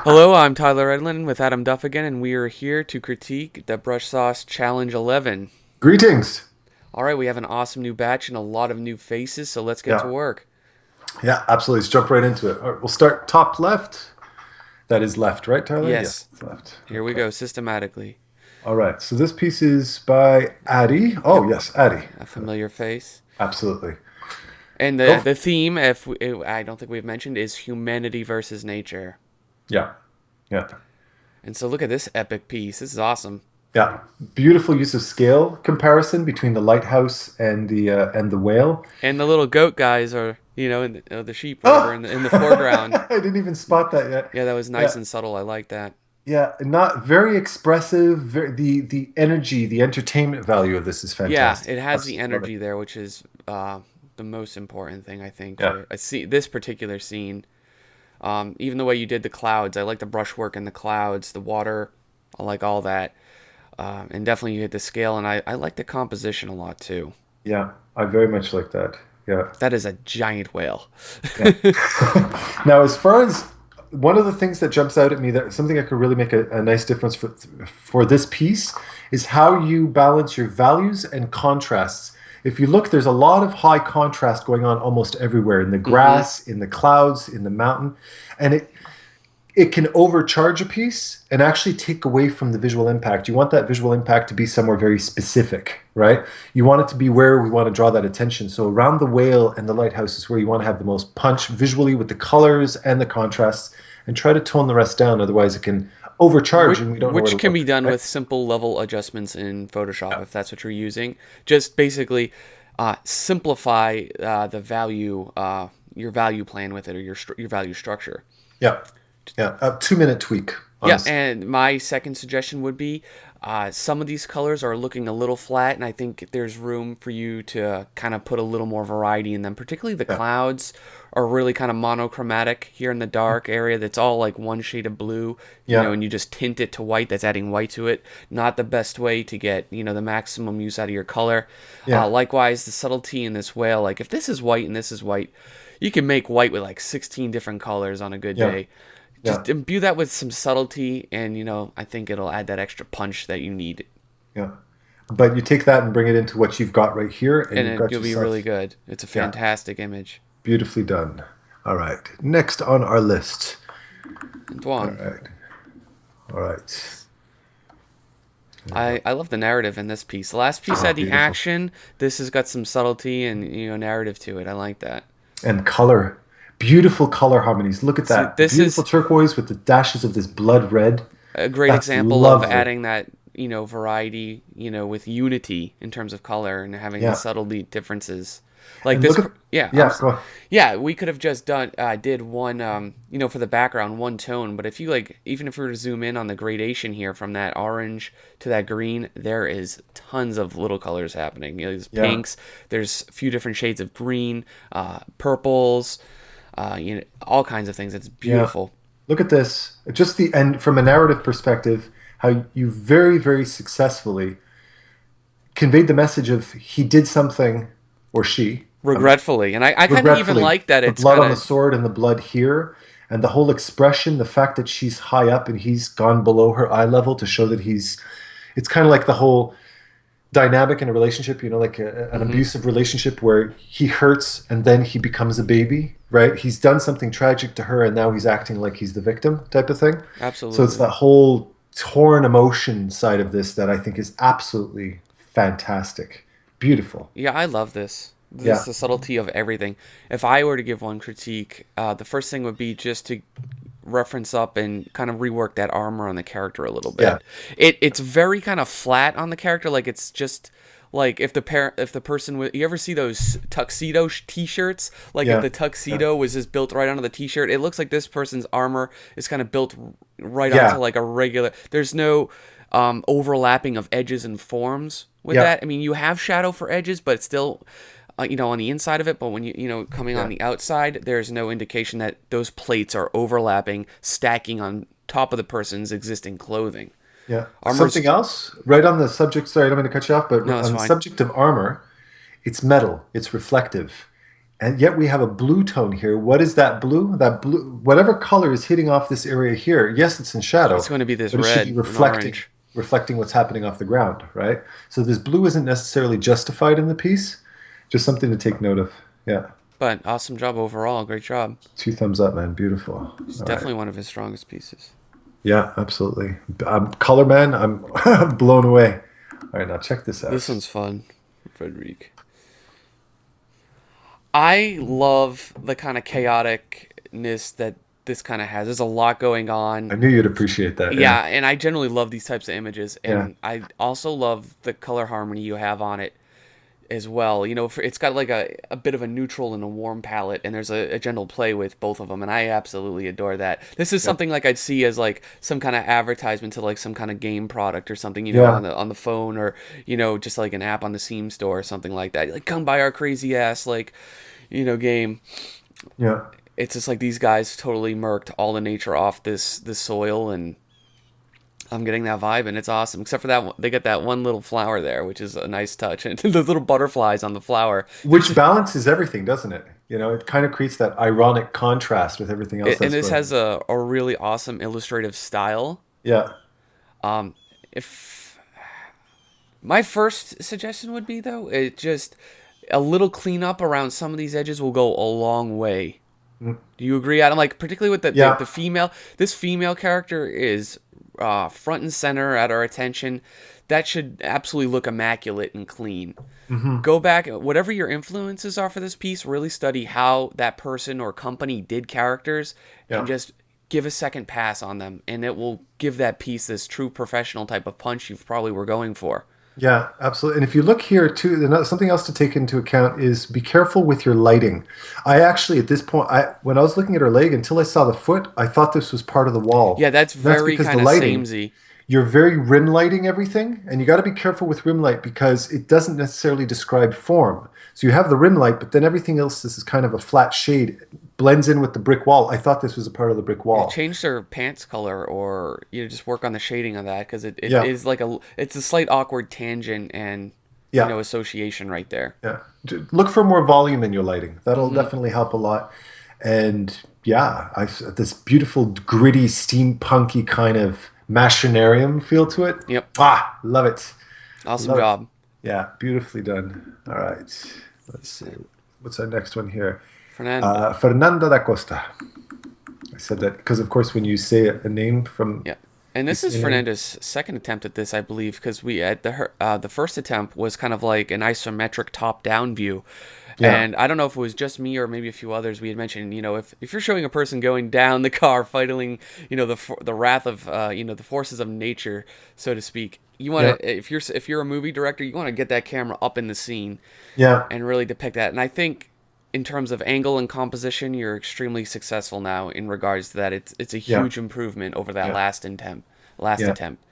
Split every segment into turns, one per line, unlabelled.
Hello, I'm Tyler Edlin with Adam Duff again, and we are here to critique the Brush Sauce Challenge 11.
Greetings.
All right, we have an awesome new batch and a lot of new faces, so let's get to
Yeah,
work.
yeah, absolutely. Let's jump right into it. All right, we'll start top left. That is left, right, Tyler? Yes,
Yes,
it's left.
here we
Okay.
go, systematically.
All right. So this piece is by Addie. Oh,
Yep,
yes, Addie.
a familiar face.
Absolutely.
And
Go.
the theme, if we, I don't think we've mentioned, is humanity versus nature.
Yeah, yeah,
And so look at this epic piece. This is awesome.
yeah. Beautiful use of scale comparison between the lighthouse and the whale.
And the little goat guys are, the sheep, whatever,
Oh,
in the foreground.
I didn't even spot that yet.
Yeah, that was nice
Yeah,
and subtle. I like that.
yeah. Not very expressive. The energy, the entertainment value of this is
Yeah,
fantastic.
it has the
Absolutely love it.
energy there, which is the most important thing I think
Yeah.
for this particular scene. Even the way you did the clouds, I like the brushwork in the clouds, the water, I like all that, and definitely you hit the scale, and I like the composition a lot too.
Yeah, I very much like that. Yeah,
That is a giant whale.
yeah. Now, as far as one of the things that jumps out at me, that something that could really make a nice difference for this piece is how you balance your values and contrasts. If you look, there's a lot of high contrast going on almost everywhere in the
Hmm.
grass, in the clouds, in the mountain, and it can overcharge a piece and actually take away from the visual impact. You want that visual impact to be somewhere very specific, right? You want it to be where we want to draw that attention. So around the whale and the lighthouse is where you want to have the most punch visually with the colors and the contrasts and try to tone the rest down. Otherwise it can overcharge and we don't know where
Which
to
can be
look,
done
right?
with simple level adjustments in Photoshop
Yeah.
if that's what you're using. Just basically simplify the value, your value plan with it, or your value structure.
Yeah. Yeah. A 2 minute tweak,
Yeah,
honestly.
and my second suggestion would be some of these colors are looking a little flat, and I think there's room for you to kind of put a little more variety in them. Particularly the
Yeah.
clouds are really kind of monochromatic here in the dark area that's all like one shade of blue,
Yeah.
and you just tint it to white, that's adding white to it. Not the best way to get, the maximum use out of your color.
Yeah.
Likewise, the subtlety in this whale, like if this is white and this is white, you can make white with like 16 different colors on a good
Yeah.
day.
Yeah.
Just imbue that with some subtlety, and I think it'll add that extra punch that you need,
Yeah. But you take that and bring it into what you've got right here, and
and
you've
then
got
you'll be really
yourself.
good. It's a
Yeah.
fantastic image.
Beautifully done. All right. Next on our list. All
Dwan,
right. All right. There we go.
I love the narrative in this piece. The last piece
Oh,
had the
beautiful.
action. This has got some subtlety and narrative to it. I like that.
And color. Beautiful color harmonies. Look at
See,
that.
this
Beautiful
is
turquoise with the dashes of this blood red.
a great
That's
example of
lovely.
adding that variety, with unity in terms of color and having the
Yeah.
subtlety differences. Like
And
this,
look at,
yeah,
yeah, go on.
yeah. We could have just did one, for the background, one tone. But if you like, even if we were to zoom in on the gradation here from that orange to that green, there is tons of little colors happening. There's
Yeah.
pinks, there's a few different shades of green, purples, all kinds of things. It's
Yeah.
beautiful.
Look at this. Just the and from a narrative perspective, how you very, very successfully conveyed the message of he did something or she.
Regretfully, and I kind of even
Regretfully,
like that
the
it's
blood
kind
on the
of.
sword and the blood here, and the whole expression, the fact that she's high up and he's gone below her eye level to show that he's. It's kind of like the whole dynamic in a relationship, like an
Mhm.
abusive relationship where he hurts and then he becomes a baby, right? He's done something tragic to her and now he's acting like he's the victim type of thing. So it's
Absolutely.
that whole torn emotion side of this that I think is absolutely fantastic. Beautiful.
Yeah, I love this. This is
Yeah.
the subtlety of everything. If I were to give one critique, the first thing would be just to reference up and kind of rework that armor on the character a little
Yeah.
bit. It's very kind of flat on the character, like it's just like if the person with you ever see those tuxedo t-shirts, like if
Yeah.
the
Yeah.
tuxedo was just built right onto the t-shirt, it looks like this person's armor is kind of built right onto
Yeah.
like a regular. There's no overlapping of edges and forms with
Yeah.
that. I mean, you have shadow for edges, but it's still on the inside of it. But when coming on
Yeah.
the outside, there's no indication that those plates are overlapping, stacking on top of the person's existing clothing.
Yeah. Something
Armor's
else, right on the subject, sorry, I don't mean to cut you off, but
no, that's
on the
fine.
subject of armor, it's metal, it's reflective. And yet we have a blue tone here. What is that blue? That blue, whatever color is hitting off this area here. Yes, it's in shadow,
It's going to be this
but it should be
red and orange.
reflecting what's happening off the ground, right? So this blue isn't necessarily justified in the piece, just something to take note of. Yeah.
But awesome job overall. Great job.
2 thumbs up, man. Beautiful.
It's
All
definitely
right.
one of his strongest pieces.
Yeah, absolutely. Color man, I'm blown away. All right, now check this out.
This one's fun, Frederic. I love the kind of chaoticness that this kind of has. There's a lot going
I
on.
knew you'd appreciate that. Yeah.
Yeah, and I generally love these types of images,
Yeah.
and I also love the color harmony you have on it as well. It's got like a bit of a neutral and a warm palette, and there's a gentle play with both of them, and I absolutely adore that. This is
Yeah.
something like I'd see as like some kind of advertisement to like some kind of game product or something,
Yeah.
on the phone, or just like an app on the Steam store or something like that. Like, come buy our crazy ass like game.
Yeah.
It's just like these guys totally murked all the nature off this soil, and I'm getting that vibe, and it's awesome. Except for that they got that one little flower there, which is a nice touch, and those little butterflies on the flower.
Which balances everything, doesn't it? It kind of creates that ironic contrast with everything else
And
that's
this
going
has
on.
a really awesome illustrative style.
Yeah.
If my first suggestion would be though, it just a little cleanup around some of these edges will go a long way. Do you agree, Adam? Like, particularly with the
Yeah.
female, this female character is front and center at our attention. That should absolutely look immaculate and clean. Go back, whatever your influences are for this piece, really study how that person or company did characters, and
Yeah.
just give a second pass on them, and it will give that piece this true professional type of punch you probably were going for.
Yeah, absolutely. And if you look here too, something else to take into account is be careful with your lighting. I actually, at this point, when I was looking at her leg, until I saw the foot, I thought this was part of the wall.
Yeah, that's
And that's
very
because the
kind of
lighting,
samey.
you're very rim lighting everything, and you got to be careful with rim light because it doesn't necessarily describe form. So you have the rim light, but then everything else is kind of a flat shade, blends in with the brick wall. I thought this was a part of the brick
Yeah,
wall.
change their pants color, or just work on the shading of that, because it
Yeah,
is like it's a slight awkward tangent and
yeah,
association right there.
yeah. Look for more volume in your lighting. That'll definitely help a lot. And yeah, this beautiful, gritty, steampunky kind of machinarium feel to it.
Yep,
Ah, love it.
awesome
Love it.
job,
Yeah, beautifully done. All right. Let's see. What's our next one here?
Fernando.
Fernando da Costa. I said that because, of course, when you say a name from,
Yeah, and
you
this is
say a name.
Fernando's second attempt at this, I believe, because we at the first attempt was kind of like an isometric top-down view.
Yeah,
And I don't know if it was just me or maybe a few others. We had mentioned, if you're showing a person going down the car, fighting, the wrath of, the forces of nature, so to speak. You want
yeah,
to, if you're a movie director, you want to get that camera up in the scene
yeah,
and really depict that. And I think in terms of angle and composition, you're extremely successful now in regards to that. It's a
yeah,
huge improvement over that
yeah,
last
yeah.
attempt.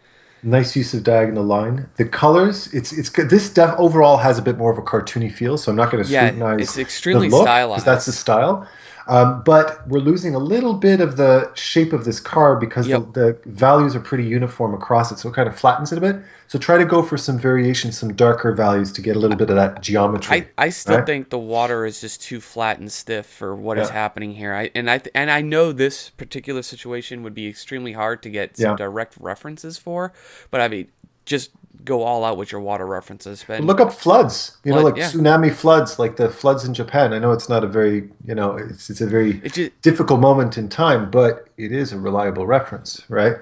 Nice use of diagonal line. The colors, it's good. This stuff overall has a bit more of a cartoony feel, so I'm not going to
Yeah,
scrutinize
it's
the
extremely
look because that's the
stylized.
style. But we're losing a little bit of the shape of this car because the,
Yep.
the values are pretty uniform across it, so it kind of flattens it a bit. So try to go for some variation, some darker values to get a little bit of that geometry,
I still
right?
think the water is just too flat and stiff for what is
Yeah,
happening here. I know this particular situation would be extremely hard to get some
yeah.
direct references for, but I mean, just go all out with your water references.
But
And
look up floods,
flood,
like
yeah,
tsunami floods, like the floods in Japan. I know it's not a very, it's a very
it just
difficult moment in time, but it is a reliable reference, right?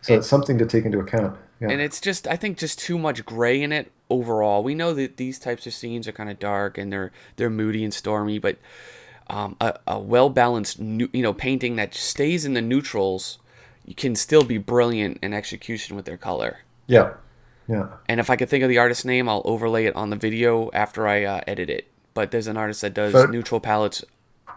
So
it
it's something to take into account. Yeah.
and it's just I think just too much gray in it overall. We know that these types of scenes are kind of dark and they're moody and stormy, but a well balanced painting that stays in the neutrals can still be brilliant in execution with their color.
Yeah. Yeah.
And if I could think of the artist's name, I'll overlay it on the video after I edit it. But there's an artist that does
But
neutral palettes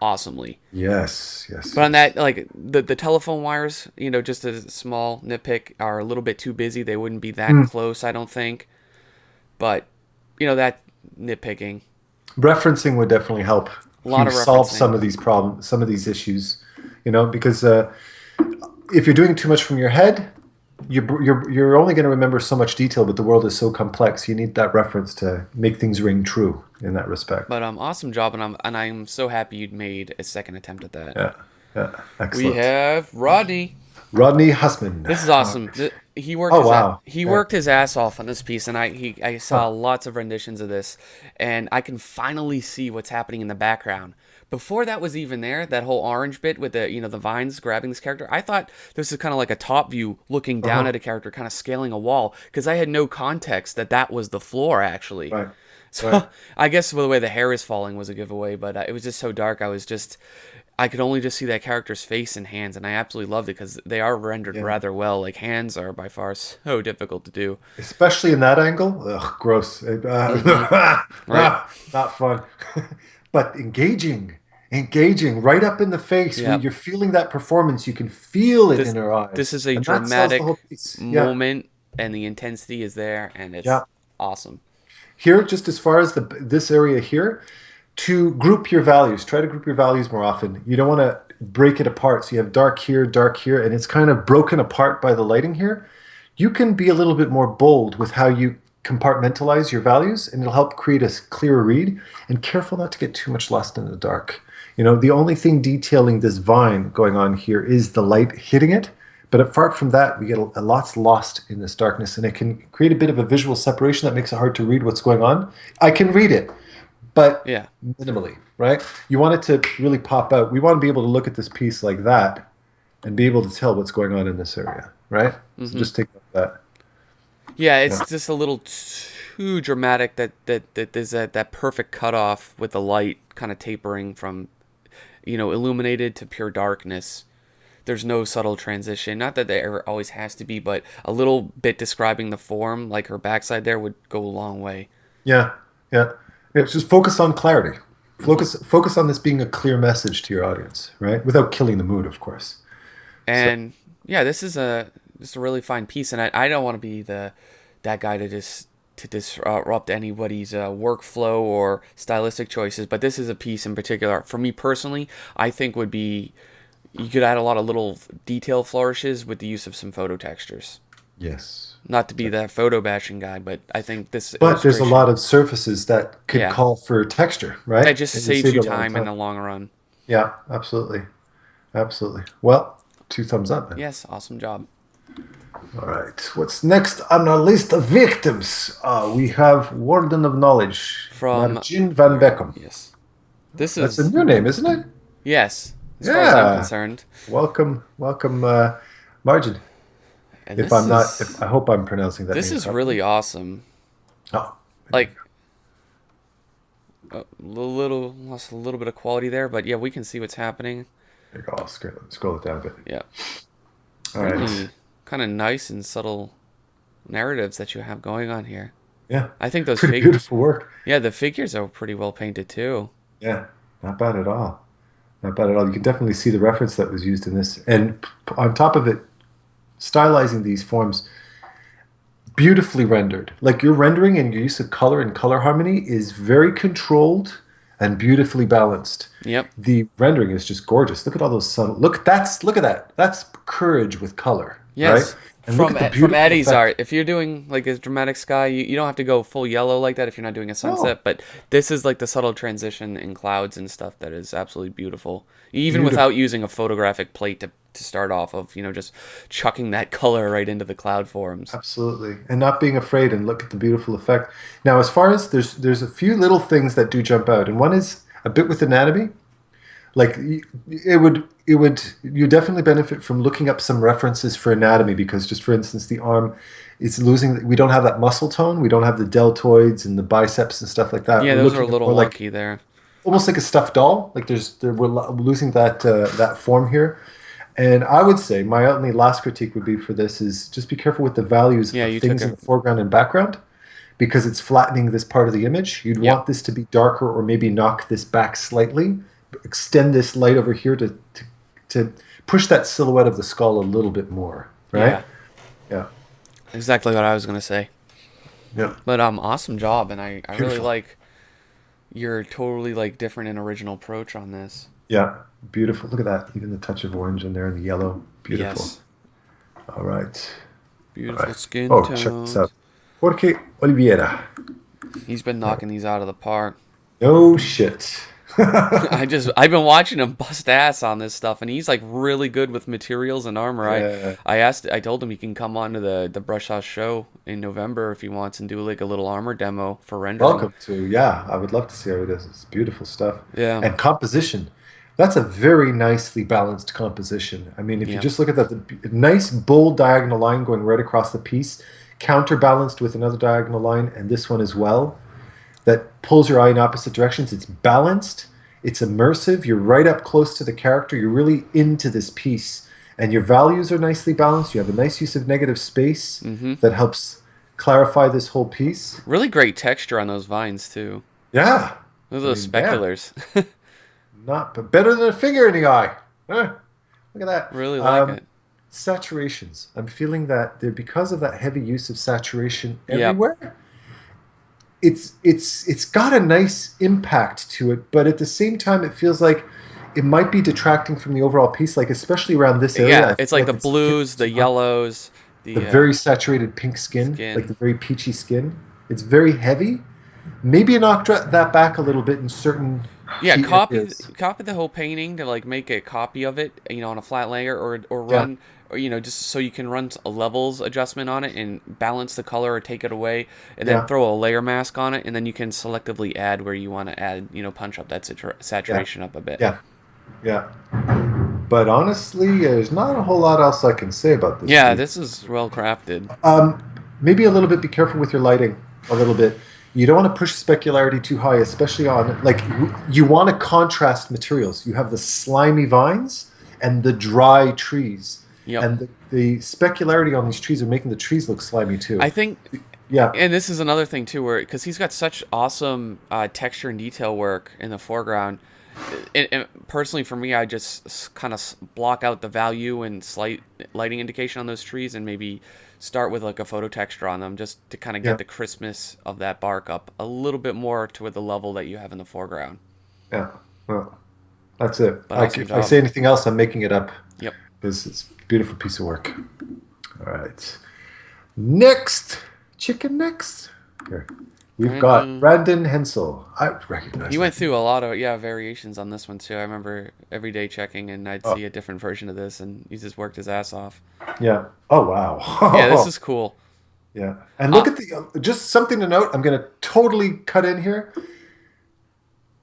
awesomely.
yes, yes,
But on
yes.
that, like the telephone wires, just a small nitpick, are a little bit too busy. They wouldn't be that
Hmm.
close, I don't think. But that nitpicking,
Referencing would definitely help
a lot
you
of
solve
referencing.
some of these problems, some of these issues, because if you're doing too much from your head, you're only going to remember so much detail, but the world is so complex. You need that reference to make things ring true in that respect.
But awesome job, and I'm so happy you'd made a second attempt at that.
Yeah, yeah,
We
excellent.
have Rodney.
Rodney Hussman.
This is awesome. He worked
Oh wow.
he
Yeah.
worked his ass off on this piece, and I saw lots of renditions of this, and I can finally see what's happening in the background. Before that was even there, that whole orange bit with the the vines grabbing this character, I thought this is kind of like a top view looking down
Uh-huh.
at a character, kind of scaling a wall, because I had no context that that was the floor actually.
Right. Right.
So I guess the way the hair is falling was a giveaway, but it was just so dark. I could only just see that character's face and hands, and I absolutely loved it because they are rendered
Yeah.
rather well. Like hands are by far so difficult to do.
Especially in that angle. Ugh, gross.
Hmm. Right?
Not fun. But engaging, right up in the face.
Yeah.
You're feeling that performance. You can feel it
This
in her
this
eyes,
is a
and that sells the whole
dramatic
piece. Yeah,
moment, and the intensity is there, and it's
yeah.
awesome.
Here, just as far as this area here, to group your values, try to group your values more often. You don't want to break it apart. So you have dark here, and it's kind of broken apart by the lighting here. You can be a little bit more bold with how you compartmentalize your values, and it'll help create a clearer read. And careful not to get too much lost in the dark. The only thing detailing this vine going on here is the light hitting it. But apart from that, we get a lot's lost in this darkness, and it can create a bit of a visual separation that makes it hard to read what's going on. I can read it, but
Yeah.
minimally, right? You want it to really pop out. We want to be able to look at this piece like that and be able to tell what's going on in this area, right? So
Hmm.
just take that.
Yeah,
Yeah.
it's just a little too dramatic that there's that perfect cutoff with the light kind of tapering from illuminated to pure darkness. There's no subtle transition. Not that there always has to be, but a little bit describing the form, like her backside there, would go a long way.
Yeah, yeah. It's just focus on clarity.
Hmm.
Focus on this being a clear message to your audience, right? Without killing the mood, of course. So,
And yeah, this is a really fine piece, and I don't want to be that guy to disrupt anybody's workflow or stylistic choices, but this is a piece in particular for me personally. I think would be you could add a lot of little detail flourishes with the use of some photo textures.
yes.
Not to be that photo bashing guy, but I think this
But there's a lot
illustration,
of surfaces that could
yeah,
call for texture,
that
right?
just
And you
saves
save
you
a lot of
time in
time.
the long run.
Yeah, absolutely. Absolutely. Well, two thumbs up, man.
Yes, awesome job.
All right. What's next on our list of victims? We have Warden of Knowledge,
From
Margin van Beckham.
yes, this
That's a
is
new name, isn't it?
yes, as far as I'm
Yeah.
concerned,
Welcome, Margin.
and
If
this
I'm not,
is
I hope I'm pronouncing that
this
name
is
correctly.
really awesome.
Oh,
Like lost a little bit of quality there, but yeah, we can see what's happening.
there you go. I'll scroll it down a bit.
Yeah,
All right.
really kind of nice and subtle narratives that you have going on here.
Yeah.
I think those
Pretty beautiful work.
yeah, the figures are pretty well painted too.
Yeah. Not bad at all. Not bad at all. You can definitely see the reference that was used in this. And on top of it, stylizing these forms beautifully rendered. Like your rendering and your use of color and color harmony is very controlled and beautifully balanced.
Yep.
The rendering is just gorgeous. Look at all those subtle. Look at that. That's courage with color, right?
Yes.
And look at the
From
beautiful
Addie's
effect.
art, if you're doing like a dramatic sky, you don't have to go full yellow like that if you're not doing a
Oh,
sunset, but this is like the subtle transition in clouds and stuff that is absolutely beautiful. Even
beautiful.
without using a photographic plate to start off of, just chucking that color right into the cloud forms.
Absolutely. And not being afraid and look at the beautiful effect. Now, as far as there's a few little things that do jump out, and one is a bit with anatomy. Like it would you definitely benefit from looking up some references for anatomy because just for instance the arm is losing, we don't have that muscle tone, we don't have the deltoids and the biceps and stuff like that.
Yeah,
We're
those are a
looking at
little
more like
wonky there.
almost like a stuffed doll. Like we're losing that form here. And I would say my only last critique would be for this is just be careful with the values
Yeah,
of
you took
things in
a
the foreground and background because it's flattening this part of the image. You'd
yep.
want this to be darker or maybe knock this back slightly, extend this light over here to push that silhouette of the skull a little bit more, right?
Yeah.
Yeah.
Exactly what I was gonna say.
Yeah.
But awesome job, and I really
Beautiful.
like your totally like different and original approach on this.
Yeah. Beautiful. Look at that. Even the touch of orange in there and the yellow. Beautiful.
Yes.
All right. All
Beautiful
right.
skin
Oh, check this
tones.
out. Jorge Oliveira.
He's been knocking these out of the park.
No shit.
I've been watching him bust ass on this stuff, and he's like really good with materials and armor.
Yeah.
I told him he can come on to the Brush House show in November if he wants and do like a little armor demo for rendering.
Welcome to, yeah, I would love to see how it is. It's beautiful stuff.
Yeah,
And composition. That's a very nicely balanced composition. I mean, if you
yeah,
just look at that, the nice bold diagonal line going right across the piece, counterbalanced with another diagonal line, and this one as well, that pulls your eye in opposite directions. It's balanced, it's immersive, you're right up close to the character, you're really into this piece, and your values are nicely balanced. You have a nice use of negative space that helps clarify this whole piece.
really great texture on those vines too.
Yeah.
Those
I
are the
mean, man,
speculars.
not but better than a finger in the eye. Look at that.
Really like it.
Saturations. I'm feeling that there because of that heavy use of saturation
Yep.
everywhere. It's got a nice impact to it, but at the same time, it feels like it might be detracting from the overall piece. Like especially around this area,
Yeah,
I
it's
feel
like
like
the
it's hitting
blues, the
too hard.
yellows,
The
the
very saturated pink skin, like
skin.
the very peachy skin. It's very heavy. Maybe knock that back a little bit in certain
Yeah,
key areas.
copy the whole painting to like make a copy of it, on a flat layer, or
Yeah,
run, or just so you can run a levels adjustment on it and balance the color or take it away, and then
yeah,
throw a layer mask on it, and then you can selectively add where you want to add, punch up that
yeah,
saturation up a bit.
yeah, yeah. But honestly, there's not a whole lot else I can say about this
Yeah,
piece.
this is well crafted.
Um, Maybe a little bit. Be careful with your lighting. A little bit. You don't want to push specularity too high, especially on like you want to contrast materials. You have the slimy vines and the dry trees,
Yep.
and the specularity on these trees are making the trees look slimy
I
too.
think
Yeah,
And this is another thing too, where because he's got such awesome texture and detail work in the foreground. And personally, for me, I just kind of block out the value and slight lighting indication on those trees, and maybe start with like a photo texture on them, just to kind of
yeah,
get the crispness of that bark up a little bit more to the level that you have in the foreground.
yeah. Well, that's it.
But
Like
awesome
if I
job.
say anything else, I'm making it up
Yep.
because it's a beautiful piece of work. All right. Next, chicken next. Here, we've got
Brandon.
Brandon Hensel. I recognize
He went
that.
through a lot of variations on this one too. I remember every day checking, and I'd
Oh,
see a different version of this, and he just worked his ass off.
yeah. Oh,
Yeah, this
wow.
is cool.
Yeah. And look
Uh,
at the, just something to note. I'm going to totally cut in here.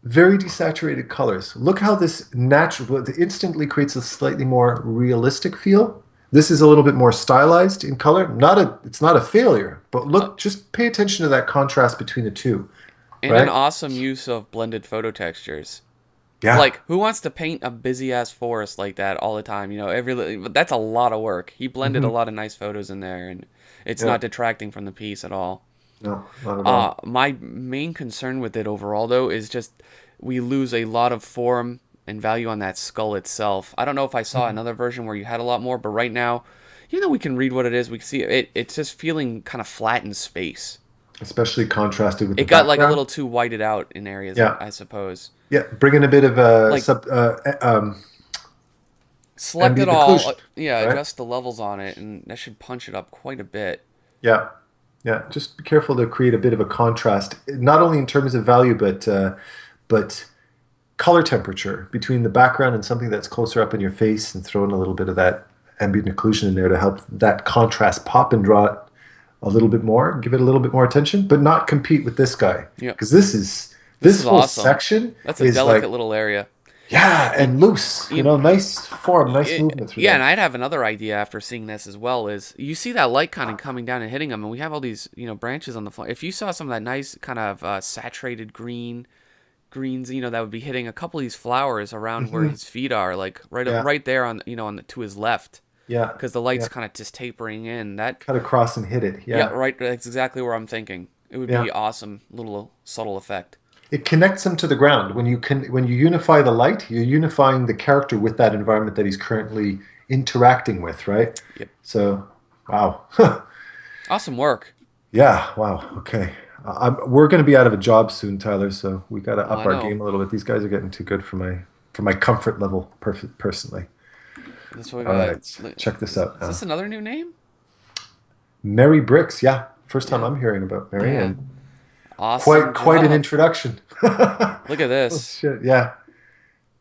Very desaturated colors. Look how this natural, it instantly creates a slightly more realistic feel. This is a little bit more stylized in color. It's not a failure, but
uh,
look, just pay attention to that contrast between the two,
and an
right?
awesome use of blended photo textures.
Yeah.
Like, who wants to paint a busy ass forest like that all the time? But that's a lot of work. He blended a
Hmm.
lot of nice photos in there, and it's
Yeah.
not detracting from the piece at all.
No, not at all.
My main concern with it overall, though, is just we lose a lot of form and value on that skull itself. I don't know if I saw another version where you had a lot more, but right now, even though we can read what it is, we can see it. It's just feeling kind of flat in space.
Especially contrasted with the
It got like a
background.
little too whited out in areas,
Yeah.
I suppose.
Yeah. Bring in a bit of
Like, select it
ambient
all,
occlusion,
yeah,
right?
adjust the levels on it, and that should punch it up quite a bit.
Yeah, yeah. Just be careful to create a bit of a contrast, not only in terms of value, but color temperature between the background and something that's closer up in your face, and throw in a little bit of that ambient occlusion in there to help that contrast pop and draw it a little bit more, give it a little bit more attention, but not compete with this guy
Yep.
because this is
This
this
is
whole
awesome.
section
That's a
is
delicate
like
little area.
yeah
Y-
and loose,
You,
nice form, nice movement through
yeah, and
there.
I'd have another idea after seeing this as well. Is you see that light kind of coming down and hitting them, and we have all these branches on the floor. If you saw some of that nice kind of saturated greens, that would be hitting a couple of these flowers around where
Hmm.
his feet are, like
Yeah,
right there on to his left,
yeah,
because the
yeah.
light's kind of just tapering in. That
Cut across and hit it.
Yeah,
Yeah,
right. That's exactly where I'm thinking. It would
yeah.
be awesome, little subtle effect.
It connects him to the ground. When you unify the light, you're unifying the character with that environment that he's currently interacting with, right?
Yep.
So, wow.
Awesome work.
Yeah, wow. Okay. We're going to be out of a job soon, Tyler, so we got to
Oh,
up
I
our
know.
game a little bit. These guys are getting too good for my comfort level personally.
That's what we
All
got.
right. Check this out
Is
now.
this another new name?
Mary Bricks, yeah. First time
Yeah.
I'm hearing about Mary,
Yeah.
and
Awesome
quite an
job.
introduction.
Look at
Oh
this.
shit, yeah.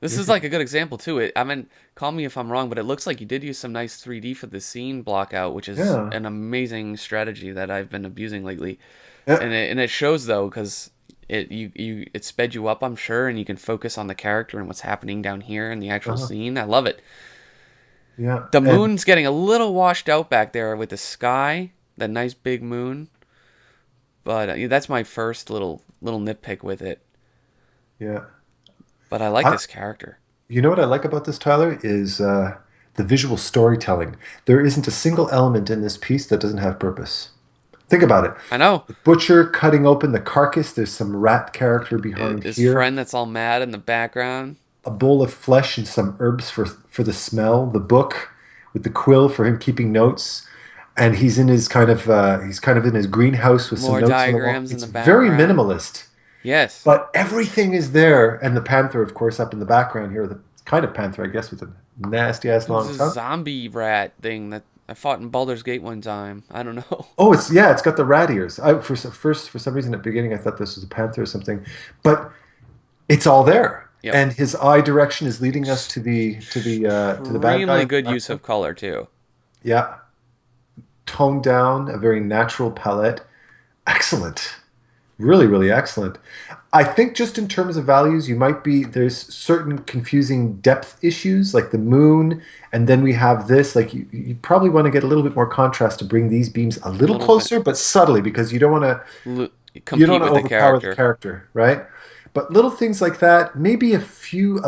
This is like a good example too. I mean, call me if I'm wrong, but it looks like you did use some nice 3D for the scene block out, which is
Yeah.
an amazing strategy that I've been abusing lately.
Yeah.
And it shows though, because it sped you up, I'm sure, and you can focus on the character and what's happening down here in the actual
Uh-huh.
scene. I love it.
Yeah.
The
And
moon's getting a little washed out back there with the sky, that nice big moon. But that's my first little nitpick with it.
yeah.
But I like
I,
this character.
you know what I like about this, Tyler, is the visual storytelling. There isn't a single element in this piece that doesn't have purpose. Think about it.
I know.
The butcher cutting open the carcass. There's some rat character behind
His
here.
friend that's all mad in the background.
A bowl of flesh and some herbs for the smell. The book with the quill for him keeping notes. And he's kind of in his greenhouse with some
More
notes on the wall.
diagrams in
It's
the
very
background.
minimalist,
Yes.
but everything is there. And the panther, of course, up in the background here. The kind of panther, I guess, with a nasty ass
It was
long
a
tongue.
zombie rat thing that I fought in Baldur's Gate one time. I don't know.
Oh, it's got the rat ears. For some reason at the beginning I thought this was a panther or something, but it's all there.
Yep.
And his eye direction is leading us to the bad
Extremely
guy.
good use of color too.
Yeah, toned down, a very natural palette. Excellent. Really, really excellent. I think just in terms of values, there's certain confusing depth issues like the moon, and then we have this. Like you probably want to get a little bit more contrast to bring these beams a
A
little
little bit.
closer, but subtly because you don't
Compete
want
with
to
the
overpower the
character.
character, right? But little things like that, maybe a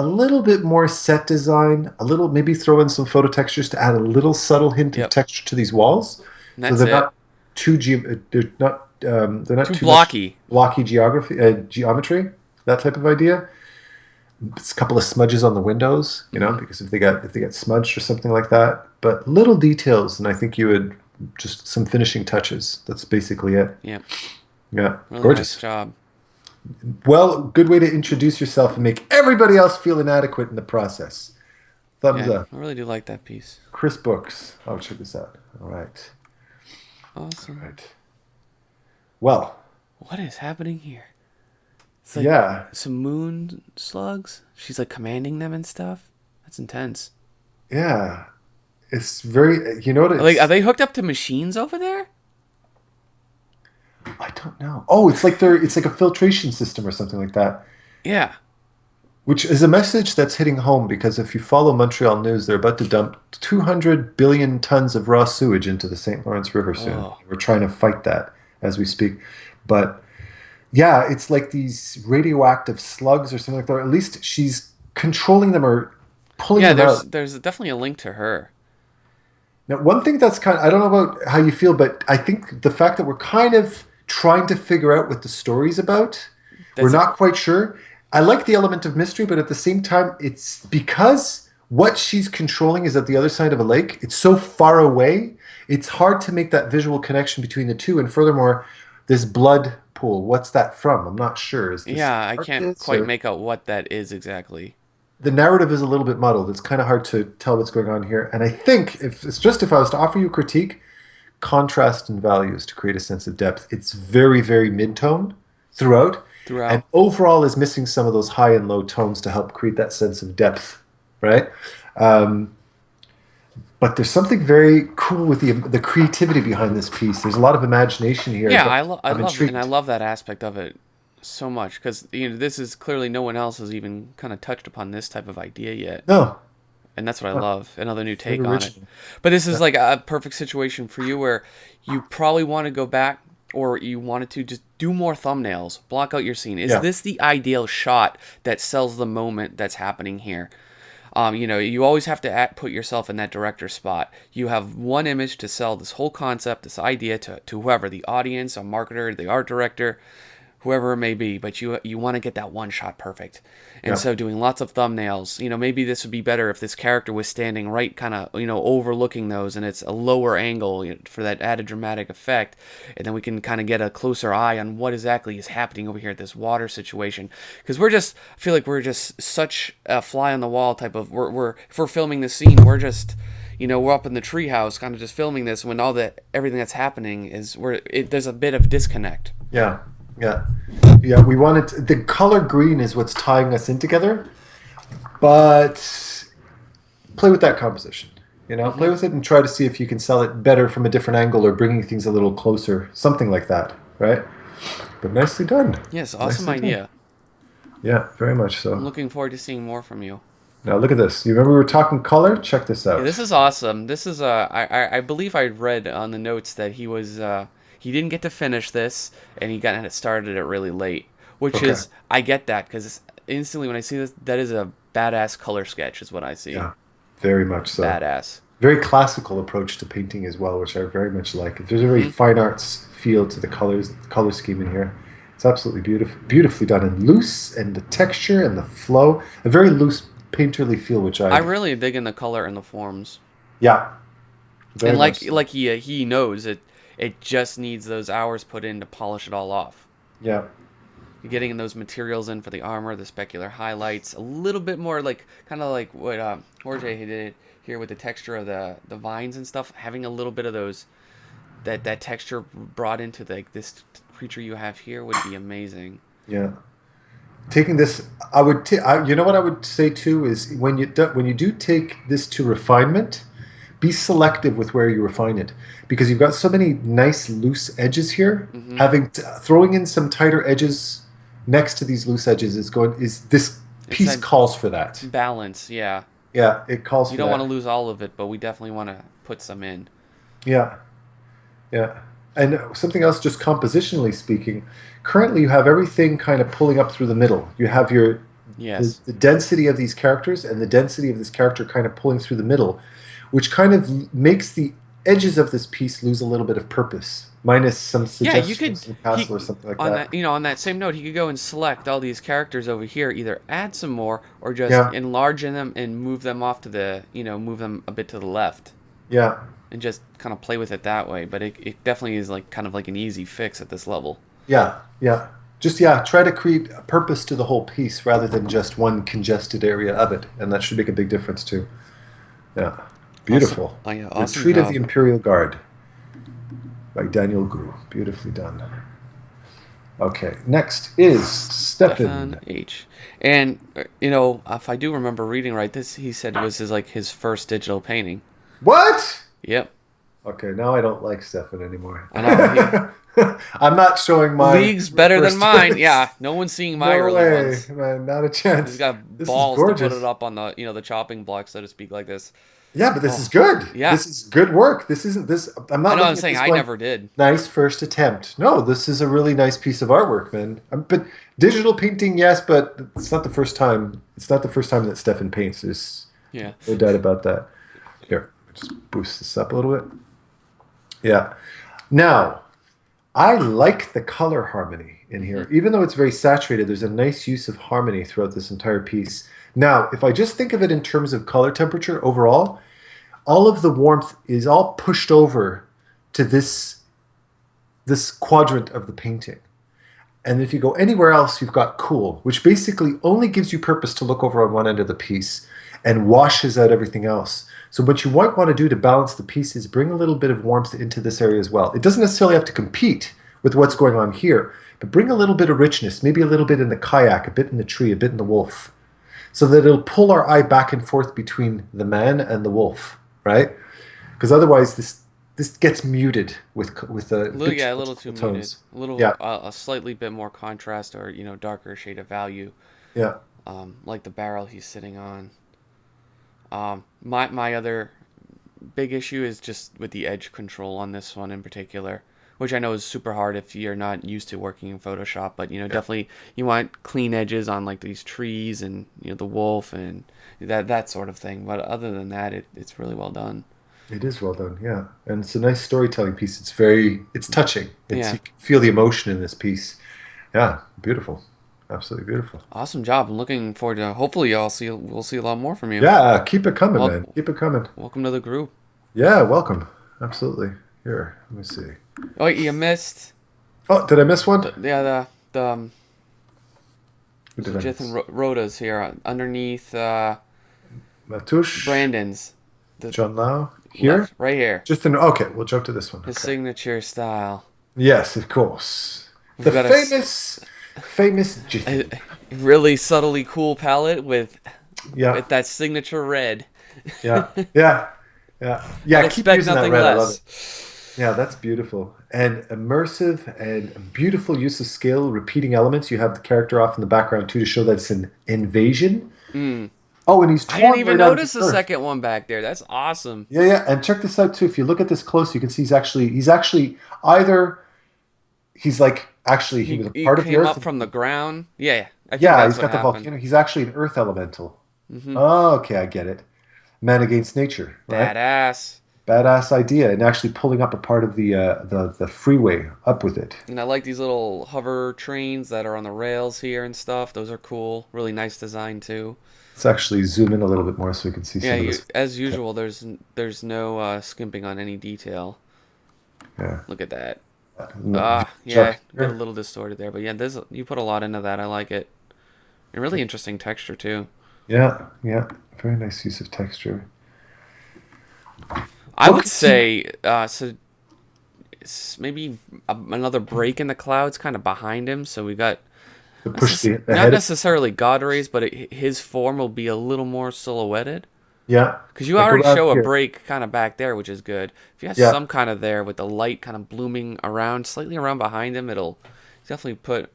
little bit more set design, a little, maybe throw in some photo textures to add a little subtle hint of
Yep.
texture to these walls,
And
so
that's it.
they're not
Too
too much
blocky.
blocky geometry, that type of idea. It's a couple of smudges on the windows,
Hmm.
because if they get smudged or something like that, but little details, and I think you would just some finishing touches. That's basically it.
Yep.
Yeah,
Really nice
gorgeous.
job.
Well, good way to introduce yourself and make everybody else feel inadequate in the process. Thumbs
Yeah,
up.
I really do like that piece.
Chris Books. Oh, check this out. All right. All
Awesome.
right. Well,
What is happening here? It's like
yeah.
some moon slugs. She's like commanding them and stuff. That's intense.
Yeah. It's very, you know what
Are
it's,
they hooked up to machines over there?
I don't know. Oh, it's like a filtration system or something like that,
Yeah.
which is a message that's hitting home because if you follow Montreal news, they're about to dump 200 billion tons of raw sewage into the St. Lawrence River soon.
Oh.
We're trying to fight that as we speak. But yeah, it's like these radioactive slugs or something like that. Or at least she's controlling them or pulling
Yeah,
them
there's
out.
there's definitely a link to her.
Now, one thing that's I don't know about how you feel, but I think the fact that we're kind of trying to figure out what the story's about, we're
That's a
not quite sure. I like the element of mystery, but at the same time, it's because what she's controlling is at the other side of a lake. It's so far away. It's hard to make that visual connection between the two. And furthermore, this blood pool, what's that from? I'm not sure. Is this
Yeah, I can't
carcass
quite
or
make out what that is exactly.
the narrative is a little bit muddled. It's kind of hard to tell what's going on here. And I think if I was to offer you a critique, contrast and values to create a sense of depth. It's very, very mid-tone throughout, and
Throughout.
overall is missing some of those high and low tones to help create that sense of depth, right? Um, but there's something very cool with the creativity behind this piece. There's a lot of imagination here.
Yeah, I
I'm
love and I
intrigued.
love that aspect of it so much because this is clearly no one else has even kind of touched upon this type of idea yet,
No,
and that's what I
no,
love. Another new
it's very
take on it.
original.
But this is
Yeah.
like a perfect situation for you where you probably want to go back or you wanted to just do more thumbnails, block out your scene. Is
Yeah.
this the ideal shot that sells the moment that's happening here? You always have to put yourself in that director spot. You have one image to sell this whole concept, this idea to whoever, the audience, a marketer, the art director, whoever it may be, but you want to get that one shot perfect. And
Yeah.
so doing lots of thumbnails, maybe this would be better if this character was standing right kind of, overlooking those and it's a lower angle for that added dramatic effect. And then we can kind of get a closer eye on what exactly is happening over here at this water situation. Because I feel like we're just such a fly on the wall type of, if we're filming this scene, we're just, we're up in the treehouse, kind of just filming this when everything that's happening is there's a bit of disconnect.
Yeah, yeah, yeah. We wanted the color green is what's tying us in together, but play with that composition. Play with it and try to see if you can sell it better from a different angle or bringing things a little closer, something like that, right? But nicely done.
Yes, awesome
Nicely
idea.
done. Yeah, very much so.
I'm looking forward to seeing more from you.
Now look at this. You remember we were talking color? Check this
Yeah,
out.
this is awesome. This is I believe I read on the notes that he didn't get to finish this and he got started it really late, which
Okay.
is I get that because instantly when I see this, that is a badass color sketch is what I see.
Yeah, very much so.
Badass.
Very classical approach to painting as well, which I very much like. There's a very fine arts feel to the color scheme in here. It's absolutely beautifully done and loose, and the texture and the flow, a very loose painterly feel, which
I really dig in the color and the forms.
yeah, very
And
much so.
like he knows it just needs those hours put in to polish it all off.
Yeah,
You're getting those materials in for the armor, the specular highlights, a little bit more like kind of like what Jorge did here with the texture of the vines and stuff, having a little bit of those that texture brought into this creature you have here would be amazing.
yeah. Taking this, you know what I would say too is when you do take this to refinement, be selective with where you refine it because you've got so many nice loose edges here. Throwing in some tighter edges next to these loose edges this
It's
piece
that
calls for that.
balance, yeah.
Yeah, it calls
You
for
don't
that.
want to lose all of it, but we definitely want to put some in.
Yeah, yeah. And something else, just compositionally speaking, currently you have everything kind of pulling up through the middle. You have
Yes.
the density of these characters and the density of this character kind of pulling through the middle, which kind of makes the edges of this piece lose a little bit of purpose, minus some
Yeah, you
suggestions
could
from castle or something like
on
that.
on that same note, he could go and select all these characters over here, either add some more or just
Yeah,
enlarge them and move them off to move them a bit to the left
yeah,
and just kind of play with it that way. But it definitely is like kind of like an easy fix at this level.
yeah, yeah. Just try to create a purpose to the whole piece rather than just one congested area of it, and that should make a big difference too. Yeah, beautiful.
Awesome. Oh, yeah, awesome
Retreat of
job.
the Imperial Guard by Daniel Gu. Beautifully done. Okay, next is
Stephan
Stephan.
H. And if I do remember reading right, this he said was his first digital painting.
What?
Yep,
Okay, now I don't like Stephan anymore.
I know.
I'm not showing my
League's better than
first
mine.
choice.
Yeah, no one's seeing my
No
early
way,
ones.
man. Not a
He's
chance.
got
This is
balls to put
gorgeous.
it up on the chopping block, so to speak, like this.
Yeah, but this is
Oh,
good.
yeah.
This is good work. This isn't this. I'm
I
not
know. I'm
looking at
saying
this
I
going,
never did.
nice first attempt. No, this is a really nice piece of artwork, man. But digital painting, yes, but it's not the first time. It's not the first time that Stephan paints. There's
Yeah.
no doubt about that. Here, just boost this up a little bit. Yeah. Now, I like the color harmony in here. Even though it's very saturated, there's a nice use of harmony throughout this entire piece. Now, if I just think of it in terms of color temperature overall, all of the warmth is all pushed over to this quadrant of the painting. And if you go anywhere else, you've got cool, which basically only gives you purpose to look over on one end of the piece and washes out everything else. So what you might want to do to balance the piece is bring a little bit of warmth into this area as well. It doesn't necessarily have to compete with what's going on here, but bring a little bit of richness, maybe a little bit in the kayak, a bit in the tree, a bit in the wolf, so that it'll pull our eye back and forth between the man and the wolf, right? Because otherwise this gets muted with
A little too muted.
tones.
A little,
Yeah.
a slightly bit more contrast or darker shade of value.
Yeah.
Like the barrel he's sitting on. My other big issue is just with the edge control on this one in particular, which I know is super hard if you're not used to working in Photoshop. But definitely you want clean edges on like these trees and the wolf and that sort of thing. But other than that, it's really well done.
It is well done, yeah. And it's a nice storytelling piece. It's touching.
Yeah.
You can feel the emotion in this piece. Yeah, beautiful. Absolutely beautiful.
Awesome job. I'm looking forward to. Hopefully, we'll see a lot more from you.
Yeah, keep it coming,
Well,
man. Keep it coming.
Welcome to the group.
Yeah, welcome. Absolutely. Here, let me see.
Oh, you missed.
Oh, did I miss one?
The
Who did I miss?
Jithan Rhoda's here underneath
Matouche.
Brandon's. The
John Lau here.
left, right here.
Just an okay. We'll jump to this one.
His
Okay.
signature style.
Yes, of course.
We've
The
got
famous
a
Jithin.
really subtly cool palette
Yeah,
with that signature red.
yeah, yeah, yeah,
I'd
yeah. Keep
expect
using that
nothing
red. I love it.
less.
Yeah, that's beautiful and immersive and beautiful use of skill, repeating elements. You have the character off in the background too to show that it's an invasion.
Mm.
Oh, and he's
I didn't
torn
even
right out of the
notice the
earth.
second one back there. That's awesome.
Yeah, yeah. And check this out too. If you look at this close, you can see he's actually either he's like actually he was a
He
part of the
came
earth.
up from the ground. Yeah, I think
Yeah,
that's
he's
what
got the
happened.
volcano. He's actually an earth elemental.
Hmm.
Oh, okay, I get it. Man against nature, right?
Badass.
Badass idea, and actually pulling up a part of the freeway up with it.
And I like these little hover trains that are on the rails here and stuff. Those are cool. Really nice design too.
Let's actually zoom in a little bit more so we can see
Yeah,
some of this.
as
Okay.
usual, there's no skimping on any detail.
Yeah.
Look at that.
No,
Yeah,
Chuck
a bit a
here.
little distorted there, but yeah, this you put a lot into that. I like it. And really interesting texture too.
Yeah, yeah. Very nice use of texture.
I would
Okay, so
say so it's maybe another break in the clouds kind of behind him. So we got
to push the
not
head.
necessarily God rays, but his form will be a little more silhouetted.
Yeah,
Because you
like
already
around
show a
here.
break kind of back there, which is good. If you have
Yeah,
some kind of there with the light kind of blooming around, slightly around behind him, it'll definitely put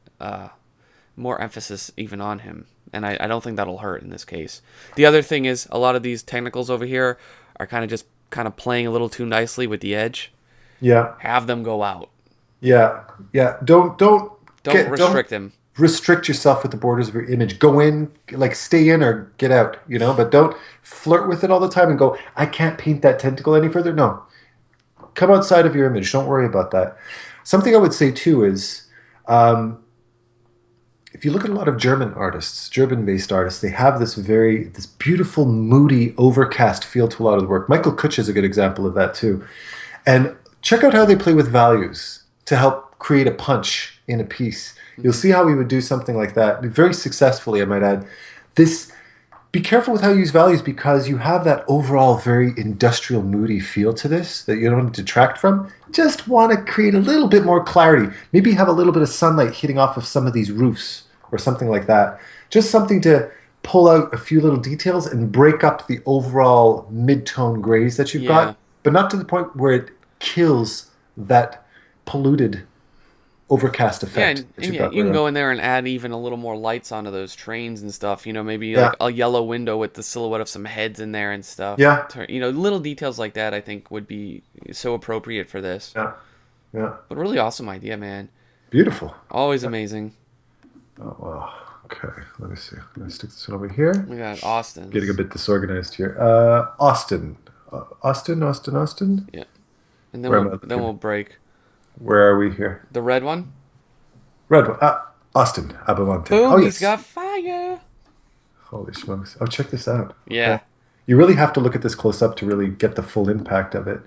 more emphasis even on him. And I don't think that'll hurt in this case. The other thing is a lot of these technicals over here are kind of just kind of playing a little too nicely with the edge.
yeah,
Have them go out.
yeah, yeah. Don't
Restrict him.
restrict yourself with the borders of your image. Go in, like stay in or get out, but don't flirt with it all the time and go, I can't paint that tentacle any further. No, come outside of your image. Don't worry about that. Something I would say too is um, if you look at a lot of German artists, German-based artists, they have this beautiful, moody, overcast feel to a lot of the work. Michael Kutsch is a good example of that too. And check out how they play with values to help create a punch in a piece. You'll
Hmm.
see how we would do something like that very successfully, I might add. This Be careful with how you use values because you have that overall very industrial, moody feel to this that you don't detract from. Just want to create a little bit more clarity. Maybe have a little bit of sunlight hitting off of some of these roofs or something like that. Just something to pull out a few little details and break up the overall mid-tone grays that you've got,
Yeah.
but not to the point where it kills that polluted overcast
Yeah,
effect that
and
you've
yeah,
got
you
going
can
on.
go in there and add even a little more lights onto those trains and stuff. Maybe like
Yeah,
a yellow window with the silhouette of some heads in there and stuff.
yeah,
Little details like that I think would be so appropriate for this.
yeah, yeah.
But really awesome idea, man.
Beautiful.
Always amazing.
Oh, wow. Okay, let me see. I'm going to stick this one over here.
We got
Getting a
Austin's.
bit disorganized here. Austin. Austin.
Yeah. And
Where am I
then
looking?
we'll break.
Where are we here?
The red one?
Red one. Austin Abavante. Oh,
Boom, he's
yes.
got fire.
Holy smokes. Oh, check this out. Okay.
Yeah.
You really have to look at this close up to really get the full impact of it.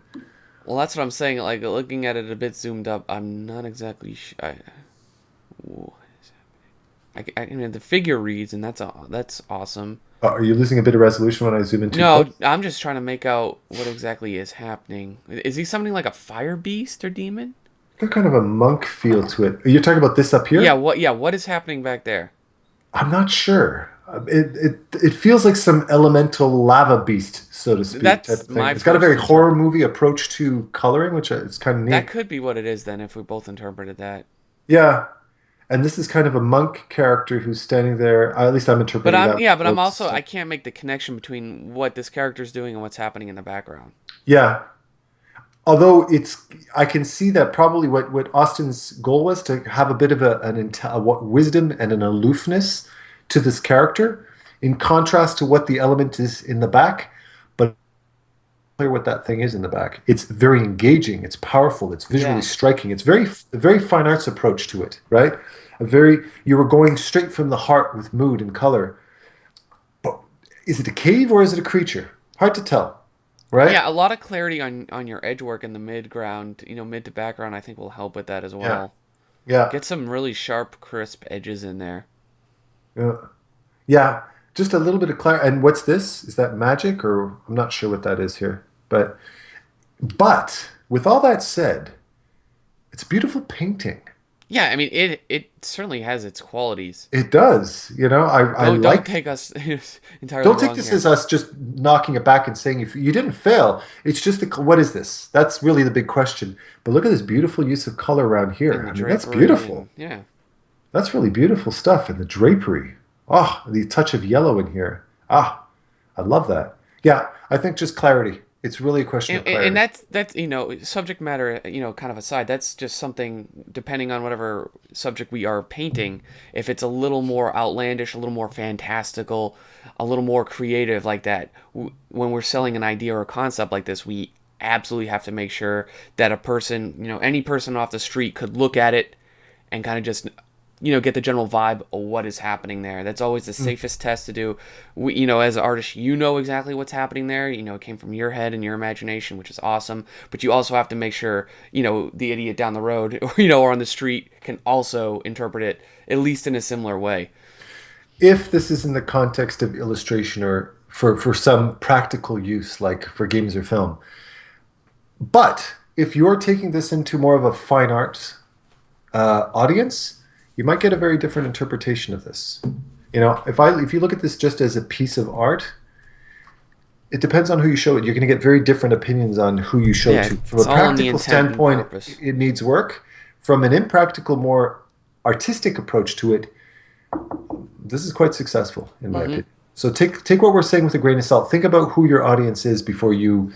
Well, that's what I'm saying. Like looking at it a bit zoomed up, I'm not exactly. Ooh, I mean, the figure reads, and that's awesome.
Are you losing a bit of resolution when I zoom in too
No,
close?
I'm just trying to make out what exactly is happening. Is he summoning like a fire beast or demon?
Got kind of a monk feel to it. Are you talking about this up
Yeah.
here?
What? Yeah. What is happening back there?
I'm not sure. It feels like some elemental lava beast, so to speak, type
That's
of thing.
my
It's got a
first
very horror
interpret.
movie approach to coloring, which is kind of
That
neat.
could be what it is then, if we both interpreted that.
Yeah, and this is kind of a monk character who's standing there. At least I'm
But
interpreting that.
I'm also I can't make the connection between what this character's doing and what's happening in the background.
Yeah, although I can see that probably what Austin's goal was to have a bit of what wisdom and an aloofness to this character, in contrast to what the element is in the back. But clear what that thing is in the back. It's very engaging. It's powerful. It's visually
Yeah.
striking. It's a very fine arts approach to it, right? You were going straight from the heart with mood and color. But is it a cave or is it a creature? Hard to tell, right?
Yeah, a lot of clarity on your edge work in the mid ground, mid to background, I think will help with that as
Yeah,
well.
yeah,
Get some really sharp, crisp edges in there.
yeah, yeah. Just a little bit of clarity. And what's this? Is that magic, or I'm not sure what that is here. But with all that said, it's a beautiful painting.
Yeah, I mean it certainly has its qualities.
It does. I
Don't
like.
take us entirely
Don't take
wrong
this
here.
as us just knocking it back and saying you didn't fail. It's just what is this? That's really the big question. But look at this beautiful use of color around
And
here.
the
I mean, that's
drapery
beautiful.
and yeah.
That's really beautiful stuff. And the drapery. Oh, the touch of yellow in here. Ah, I love that. Yeah, I think just clarity. It's really a question of
And
clarity.
that's subject matter, kind of aside, that's just something depending on whatever subject we are painting. If it's a little more outlandish, a little more fantastical, a little more creative like that, when we're selling an idea or a concept like this, we absolutely have to make sure that a person, any person off the street could look at it and kind of just get the general vibe of what is happening there. That's always the
Mm.
safest test to do. As an artist, exactly what's happening there. It came from your head and your imagination, which is awesome. But you also have to make sure, the idiot down the road or on the street can also interpret it at least in a similar way.
If this is in the context of illustration or for some practical use, like for games or film, but if you're taking this into more of a fine arts audience, you might get a very different interpretation of this. If you look at this just as a piece of art, it depends on who you show it. You're going to get very different opinions on who you show
Yeah,
to. From a
it's all in the
practical
intent and
standpoint,
purpose.
it needs work. From an impractical, more artistic approach to it, this is quite successful, in my
Hmm.
opinion. So take what we're saying with a grain of salt. Think about who your audience is before you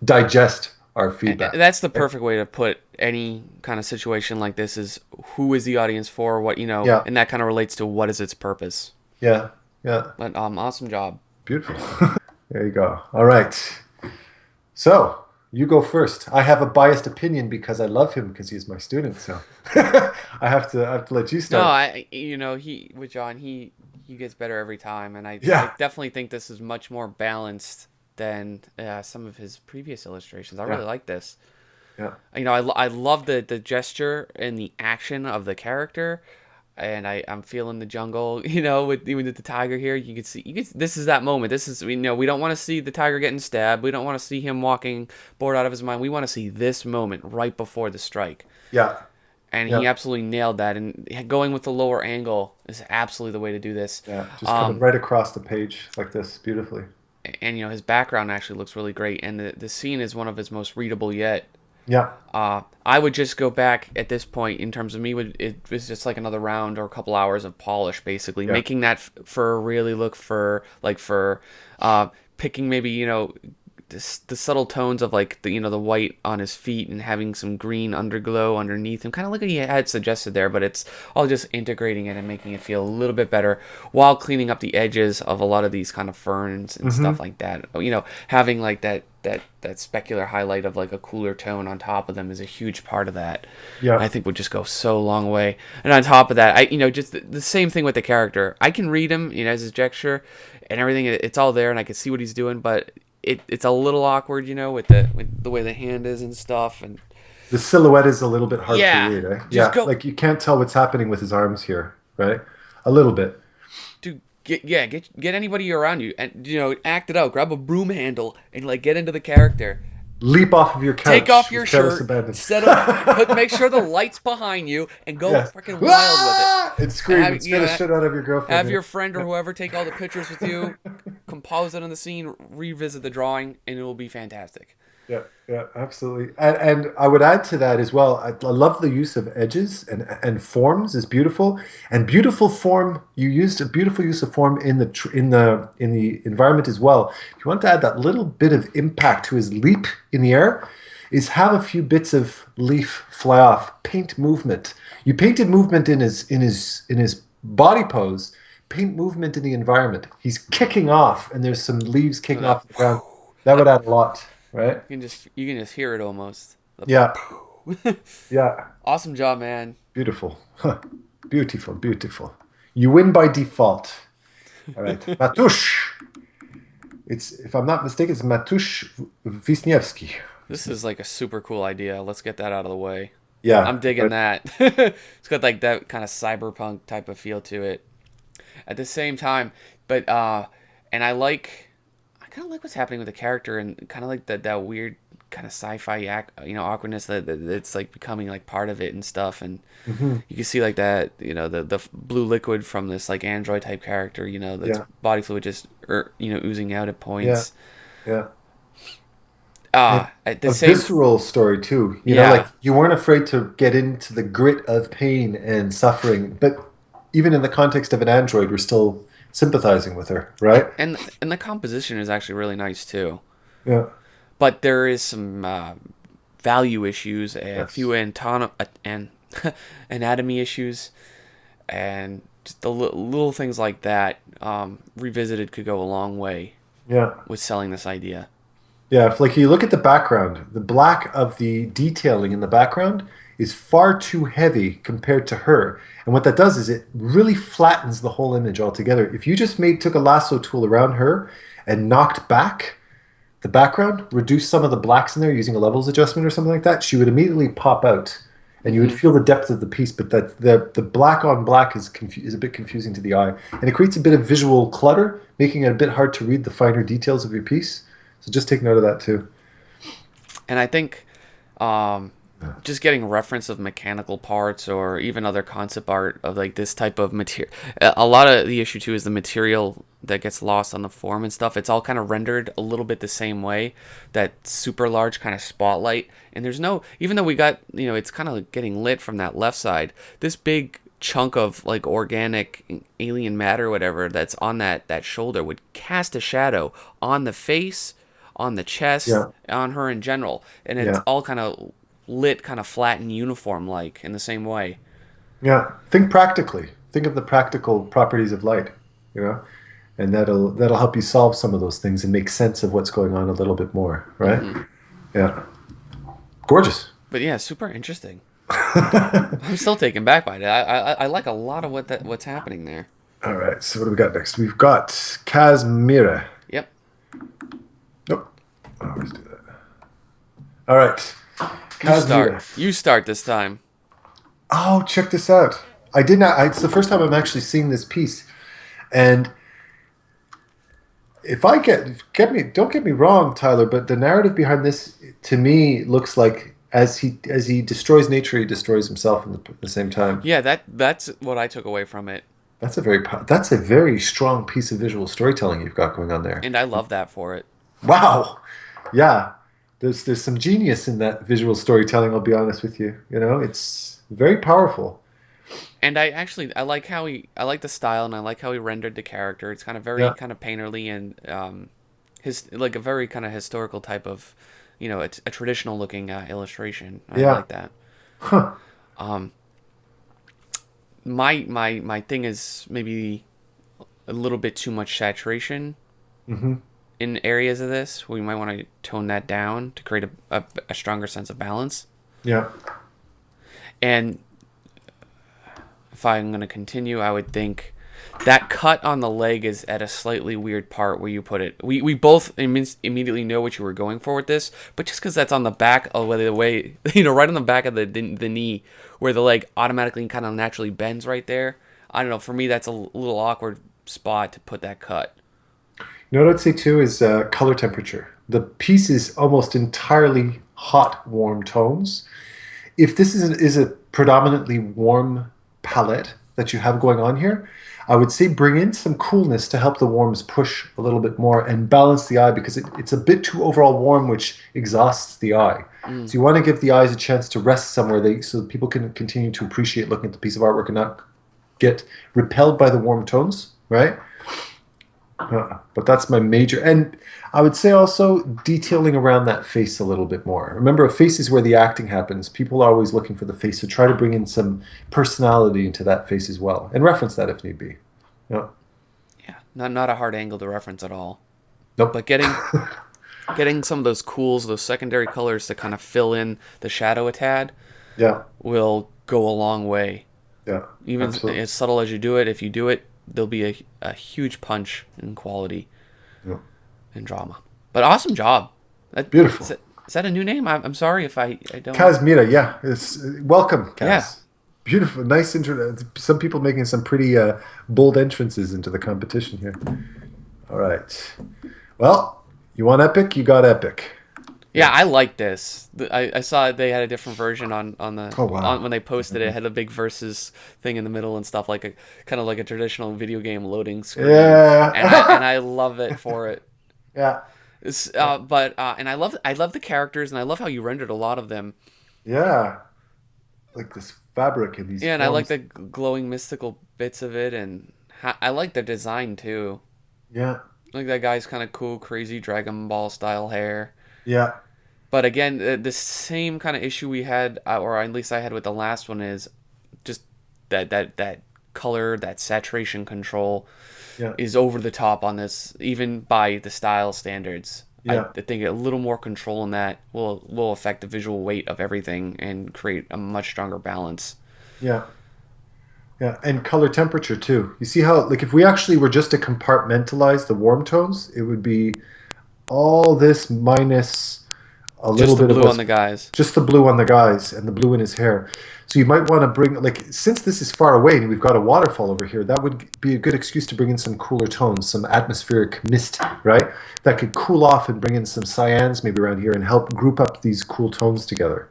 digest our feedback.
That's the perfect way to put any kind of situation like this is who is the audience for, what,
Yeah,
and that kind of relates to what is its purpose.
yeah, yeah.
But awesome job.
Beautiful. There you go. All right. So you go first. I have a biased opinion because I love him because he's my student. So I have to let you
No,
start.
he with John, he gets better every time, and I
Yeah,
definitely think this is much more balanced than some of his previous illustrations. I really
yeah,
like this.
yeah.
I love the gesture and the action of the character, and I'm feeling the jungle. With even with the tiger here, this is that moment. This is we don't want to see the tiger getting stabbed. We don't want to see him walking bored out of his mind. We want to see this moment right before the strike.
Yeah,
And he
yeah,
absolutely nailed that. And going with the lower angle is absolutely the way to do this.
yeah. Just coming
Um,
right across the page like this, beautifully.
and his background actually looks really great, and the scene is one of his most readable yet.
Yeah,
I would just go back at this point in terms of me. It was just like another round or a couple hours of polish, basically
yeah.
making that fur really look for picking maybe the subtle tones of like the white on his feet and having some green underglow underneath him, kind of like he had suggested there. But it's all just integrating it and making it feel a little bit better while cleaning up the edges of a lot of these kind of ferns and
Mm-hmm.
stuff like that. Having like that specular highlight of like a cooler tone on top of them is a huge part of that.
Yeah,
I think would just go so long way. And on top of that, just the same thing with the character. I can read him, as his gesture and everything. It's all there, and I can see what he's doing, but it's a little awkward, with the way the hand is and stuff. And
the silhouette is a little bit hard to
yeah,
read, eh?
just
Yeah,
go,
like you can't tell what's happening with his arms here, right? A little bit.
dude. Get anybody around you, and act it out. Grab a broom handle and like get into the character.
Leap off of your
Take
couch
off
with
your
careless
shirt,
abandon.
make sure the light's behind you, and go
Yes.
freaking wild with it.
Ah! And
And
scream
have
and scare the shit out of your girlfriend.
have your friend or whoever take all the pictures with you, compose it on the scene, revisit the drawing, and it will be fantastic.
Yeah, yeah, absolutely. And I would add to that as well. I love the use of edges and forms is beautiful. And beautiful form, you used a beautiful use of form in the environment as well. If you want to add that little bit of impact to his leap in the air, is have a few bits of leaf fly off. Paint movement. You painted movement in his body pose. Paint movement in the environment. He's kicking off, and there's some leaves kicking
That
off the ground. That would add a lot, right?
you can just hear it almost.
Yeah, yeah.
Awesome job, man.
Beautiful. Huh. Beautiful, beautiful. You win by default. All right. Matusz. If I'm not mistaken, it's Matusz Wisniewski.
This is like a super cool idea. Let's get that out of the way.
Yeah.
I'm digging
But
that. It's got like that kind of cyberpunk type of feel to it. At the same time, But and I kind of like what's happening with the character, and kind of like that weird kind of sci-fi awkwardness that's like becoming like part of it and stuff. And
Hmm.
you can see like that, the blue liquid from this like android type character, that's
Yeah,
body fluid just oozing out at
yeah,
points.
yeah. And
At the
a
same,
visceral story too. Like
yeah,
you weren't afraid to get into the grit of pain and suffering, but even in the context of an android, we're still sympathizing with her, right?
and the composition is actually really nice too.
Yeah.
But there is some value issues, a few
Yes.
and anatomy issues, and just the little things like that. Revisited could go a long way
Yeah.
with selling this idea.
Yeah, if like you look at the background, the black of the detailing in the background is far too heavy compared to her. And what that does is it really flattens the whole image altogether. If you just took a lasso tool around her and knocked back the background, reduced some of the blacks in there using a levels adjustment or something like that, she would immediately pop out. And you would
Hmm.
feel the depth of the piece, but that the black on black is a bit confusing to the eye, and it creates a bit of visual clutter, making it a bit hard to read the finer details of your piece. So just take note of that too.
And I think um, just getting reference of mechanical parts or even other concept art of like this type of material. A lot of the issue too is the material that gets lost on the form and stuff. It's all kind of rendered a little bit the same way. That super large kind of spotlight, and there's no, even though we got, it's kind of getting lit from that left side. This big chunk of like organic alien matter or whatever that's on that shoulder would cast a shadow on the face, on the chest,
Yeah,
on her in general, and it's
yeah,
all kind of lit, kind of flat and uniform like in the same way.
yeah. Think practically. Think of the practical properties of light, you know, and that'll help you solve some of those things and make sense of what's going on a little bit more, right?
Hmm.
Yeah. Gorgeous.
But yeah, super interesting. I'm still taken back by it. I like a lot of what's happening there.
All right. So what do we got next? We've got Kazmira.
Yep.
Nope. I always do that. All right.
You start.
Kazmira.
You start this time.
Oh, check this out. I did not. It's the first time I'm actually seeing this piece, and if I get me, don't get me wrong, Tyler, but the narrative behind this to me looks like as he destroys nature, he destroys himself in the same time.
Yeah, that's what I took away from it,
That's a very strong piece of visual storytelling you've got going on there.
and I love that for it.
Wow. Yeah. There's some genius in that visual storytelling, I'll be honest with you. It's very powerful.
And I like I like the style, and I like how he rendered the character. It's kind of very
Yeah.
kind of painterly, and his like a very kind of historical type of, it's a traditional looking illustration. I
Yeah.
like that.
Huh.
Um, my thing is maybe a little bit too much saturation
Hmm.
in areas of this. We might want to tone that down to create a stronger sense of balance.
Yeah.
And if I'm going to continue, I would think that cut on the leg is at a slightly weird part where you put it. We both immediately know what you were going for with this, but just because that's on the back of the way, right on the back of the knee, where the leg automatically kind of naturally bends right there. I don't know. For me, that's a little awkward spot to put that cut.
You know what I'd say too is color temperature. The piece is almost entirely hot, warm tones. If this is a predominantly warm palette that you have going on here, I would say bring in some coolness to help the warms push a little bit more and balance the eye because it's a bit too overall warm, which exhausts the eye.
Mm.
So you want to give the eyes a chance to rest somewhere so that people can continue to appreciate looking at the piece of artwork and not get repelled by the warm tones, right? But that's my major. And I would say also detailing around that face a little bit more. Remember, a face is where the acting happens. People are always looking for the face, so try to bring in some personality into that face as well and reference that if need be. Yeah.
Yeah, not a hard angle to reference at all.
Nope.
But getting some of those cools, those secondary colors to kind of fill in the shadow a tad
Yeah.
will go a long way.
Yeah.
Even
Absolutely.
as subtle as you do it, if you do it, there'll be a huge punch in quality
Yeah.
and drama. But awesome job.
Beautiful.
Is that a new name? I'm sorry if I don't.
Kazmira, yeah. It's welcome,
Yeah.
Kaz. Beautiful, nice intro. Some people making some pretty bold entrances into the competition here. All right. Well, you want epic? You got epic.
Yeah,
Yeah.
I like this. I saw they had a different version
Oh
on
wow.
when they posted it. It had a big versus thing in the middle and stuff, like a kind of like a traditional video game loading screen, and
Yeah.
I love it for it.
Yeah.
It's,
Yeah.
but and I love the characters, and I love how you rendered a lot of them.
Yeah. Like this fabric and these
Yeah, and I like
forms.
the glowing mystical bits of it, and I like the design too.
Yeah.
Like that guy's kind of cool, crazy Dragon Ball style hair.
Yeah.
But again, the same kind of issue we had, or at least I had with the last one, is just that color, that saturation control
Yeah.
is over the top on this, even by the style standards. I
Yeah.
think a little more control in that will affect the visual weight of everything and create a much stronger balance.
Yeah. Yeah. And color temperature too. You see how, like, if we actually were just to compartmentalize the warm tones, it would be all this minus a little
Just the
bit of
blue on
what's
the guys.
just the blue on the guys and the blue in his hair. So you might want to bring, like, since this is far away and we've got a waterfall over here, that would be a good excuse to bring in some cooler tones, some atmospheric mist, right? That could cool off and bring in some cyans maybe around here and help group up these cool tones together,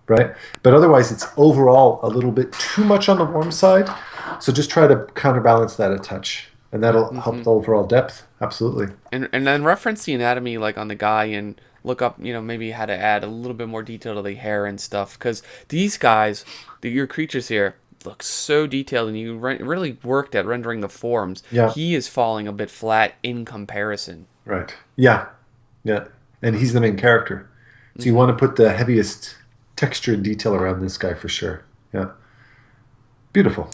right? But otherwise, it's overall a little bit too much on the warm side. So just try to counterbalance that a touch, and that'll help
Hmm.
the overall depth. Absolutely.
And then reference the anatomy like on the guy and look up, maybe how to add a little bit more detail to the hair and stuff, because these guys, your creatures here, look so detailed, and you really worked at rendering the forms.
Yeah.
He is falling a bit flat in comparison.
Right. Yeah. Yeah. And he's the main character. So you
Hmm.
want to put the heaviest texture and detail around this guy for sure. Yeah. Beautiful.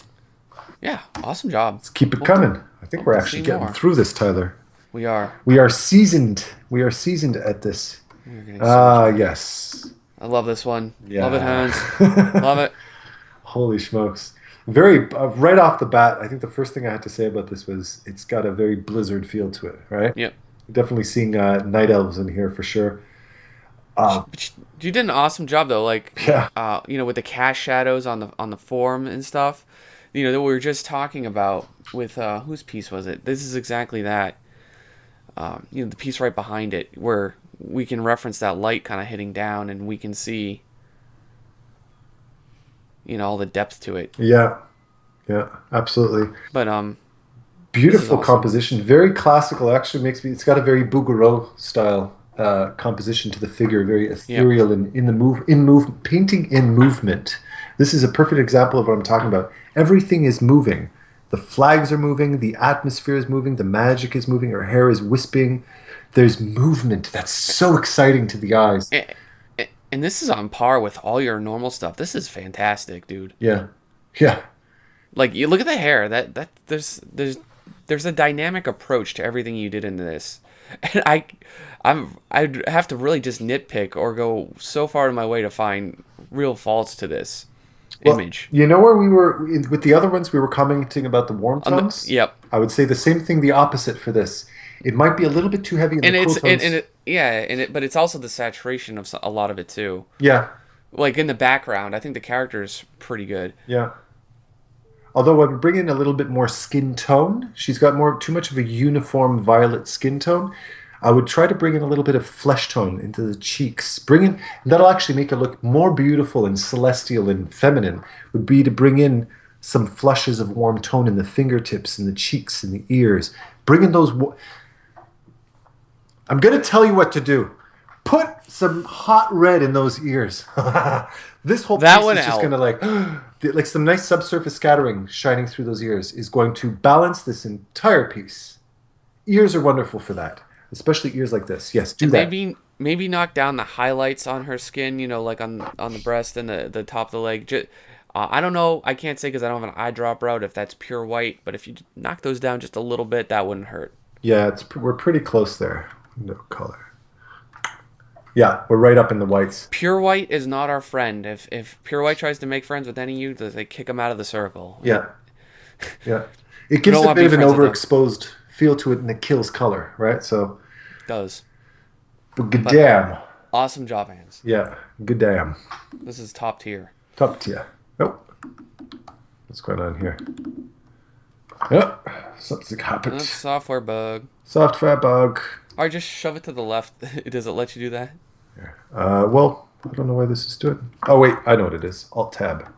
Yeah, awesome job.
Let's keep it
Hope to,
coming. I think
hope
we're
to
actually
see
getting
more.
through this, Tyler.
We are.
We are seasoned. We are seasoned at this.
We're getting so much
Ah,
better.
yes.
I love this one. Love it,
Yeah.
Hans. Love it.
Holy smokes. Very, right off the bat, I think the first thing I had to say about this was it's got a very Blizzard feel to it, right?
Yep.
Definitely seeing night elves in here for sure. Um,
But you did an awesome job though, like
yeah.
with the cast shadows on the form and stuff. That we were just talking about with whose piece was it? This is exactly that. The piece right behind it where we can reference that light kind of hitting down, and we can see all the depth to it.
Yeah. Yeah. Absolutely.
But this is
Beautiful
awesome.
composition. Very classical. Actually makes me, it's got a very Bouguereau style composition to the figure, very
Yep.
ethereal and painting in movement. This is a perfect example of what I'm talking about. Everything is moving. The flags are moving, the atmosphere is moving, the magic is moving, her hair is wisping. There's movement. That's so exciting to the eyes.
A- And this is on par with all your normal stuff. This is fantastic, dude.
Yeah. Yeah.
Like you look at the hair. That there's a dynamic approach to everything you did into this, and I'd have to really just nitpick or go so far in my way to find real faults to this
Well,
image.
you know where we were with the other ones, we were commenting about the warm
On the
tones.
Yep,
I would say the same thing, the opposite for this. It might be a little bit too heavy in the
and
cool
and
tones.
it yeah, but it's also the saturation of a lot of it too.
Yeah,
Like in the background, I think the character's pretty good.
yeah. Although I'm bringing a little bit more skin tone. She's got more too much of a uniform violet skin tone. I would try to bring in a little bit of flesh tone into the cheeks. Bring in that'll actually make her look more beautiful and celestial and feminine. Would be to bring in some flushes of warm tone in the fingertips and the cheeks and the ears. Bring in those. I'm going to tell you what to do. Put some hot red in those ears. This whole
That
piece
would
is just going to
help.
like some nice subsurface scattering shining through those ears is going to balance this entire piece. Ears are wonderful for that, especially ears like this. Yes, do
And
that.
maybe knock down the highlights on her skin, like on the breast and the top of the leg. I don't know. I can't say because I don't have an eyedrop route if that's pure white, but if you knock those down just a little bit, that wouldn't hurt.
Yeah, we're pretty close there. No color. Yeah, we're right up in the whites.
Pure white is not our friend. If pure white tries to make friends with any of you, they kick him out of the circle.
Yeah, yeah. It
We
gives
don't
a
want to
bit
be
of an
friends with them.
overexposed feel to it, and it kills color, right? So,
It does.
but good
But
damn.
awesome job, hands.
Yeah, good damn.
This is top tier.
Top tier. Nope. What's going on here? Yep, something happened.
That's a software bug.
Software bug.
Or just shove it to the left. Does it let you do that?
Well, I don't know why this is doing. Oh wait, I know what it is. Alt tab.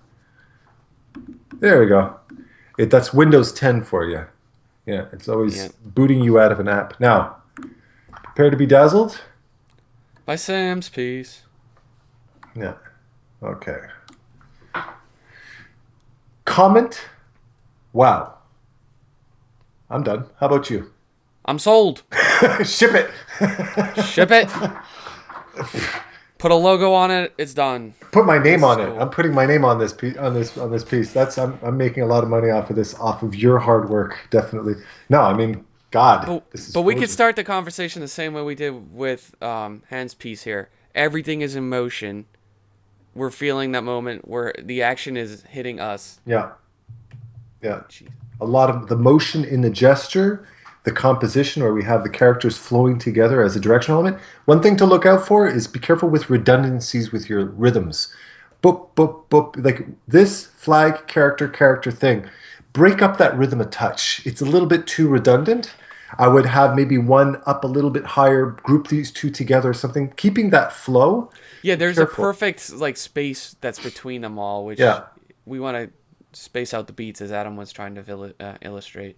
There we go. That's Windows 10 for you. Yeah, it's always booting you out of an app. Now, prepare to be dazzled.
By Sam's piece.
Yeah. Okay. Comment. Wow. I'm done. How about you?
I'm sold.
Ship it.
Ship it. Put a logo on it. It's done.
Put my name on it. I'm putting my name on this piece. On this piece. I'm making a lot of money off of this, off of your hard work. Definitely. No, I mean, God.
But we could start the conversation the same way we did with Hans' piece here. Everything is in motion. We're feeling that moment where the action is hitting us.
Yeah. Yeah. Jeez. A lot of the motion in the gesture, the composition, where we have the characters flowing together as a directional element. One thing to look out for is be careful with redundancies with your rhythms. Boop, boop, boop. Like this flag, character thing. Break up that rhythm a touch. It's a little bit too redundant. I would have maybe one up a little bit higher, group these two together or something, keeping that flow.
Yeah, there's a perfect like space that's between them all, which we want to space out the beats, as Adam was trying to illustrate.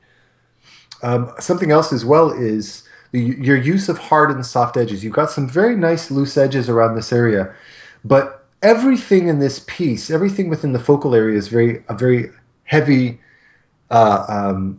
Something else as well is your use of hard and soft edges. You've got some very nice loose edges around this area, but everything in this piece, everything within the focal area is a very heavy, a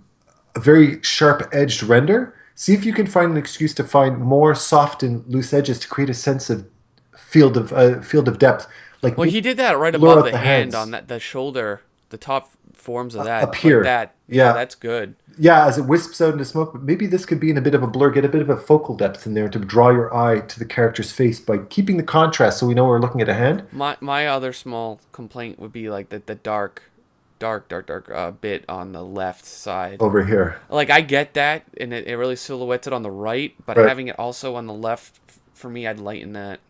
very sharp-edged render. See if you can find an excuse to find more soft and loose edges to create a sense of field of depth. Like,
well, he did that right above the hand on the shoulder, the top forms of that.
Up here.
Like that. Yeah, that's good.
Yeah, as it wisps out into smoke. But maybe this could be in a bit of a blur. Get a bit of a focal depth in there to draw your eye to the character's face by keeping the contrast so we know we're looking at a hand.
My other small complaint would be like the dark bit on the left side.
Over here.
Like, I get that, and it really silhouettes it on the right, but having it also on the left, for me, I'd lighten that.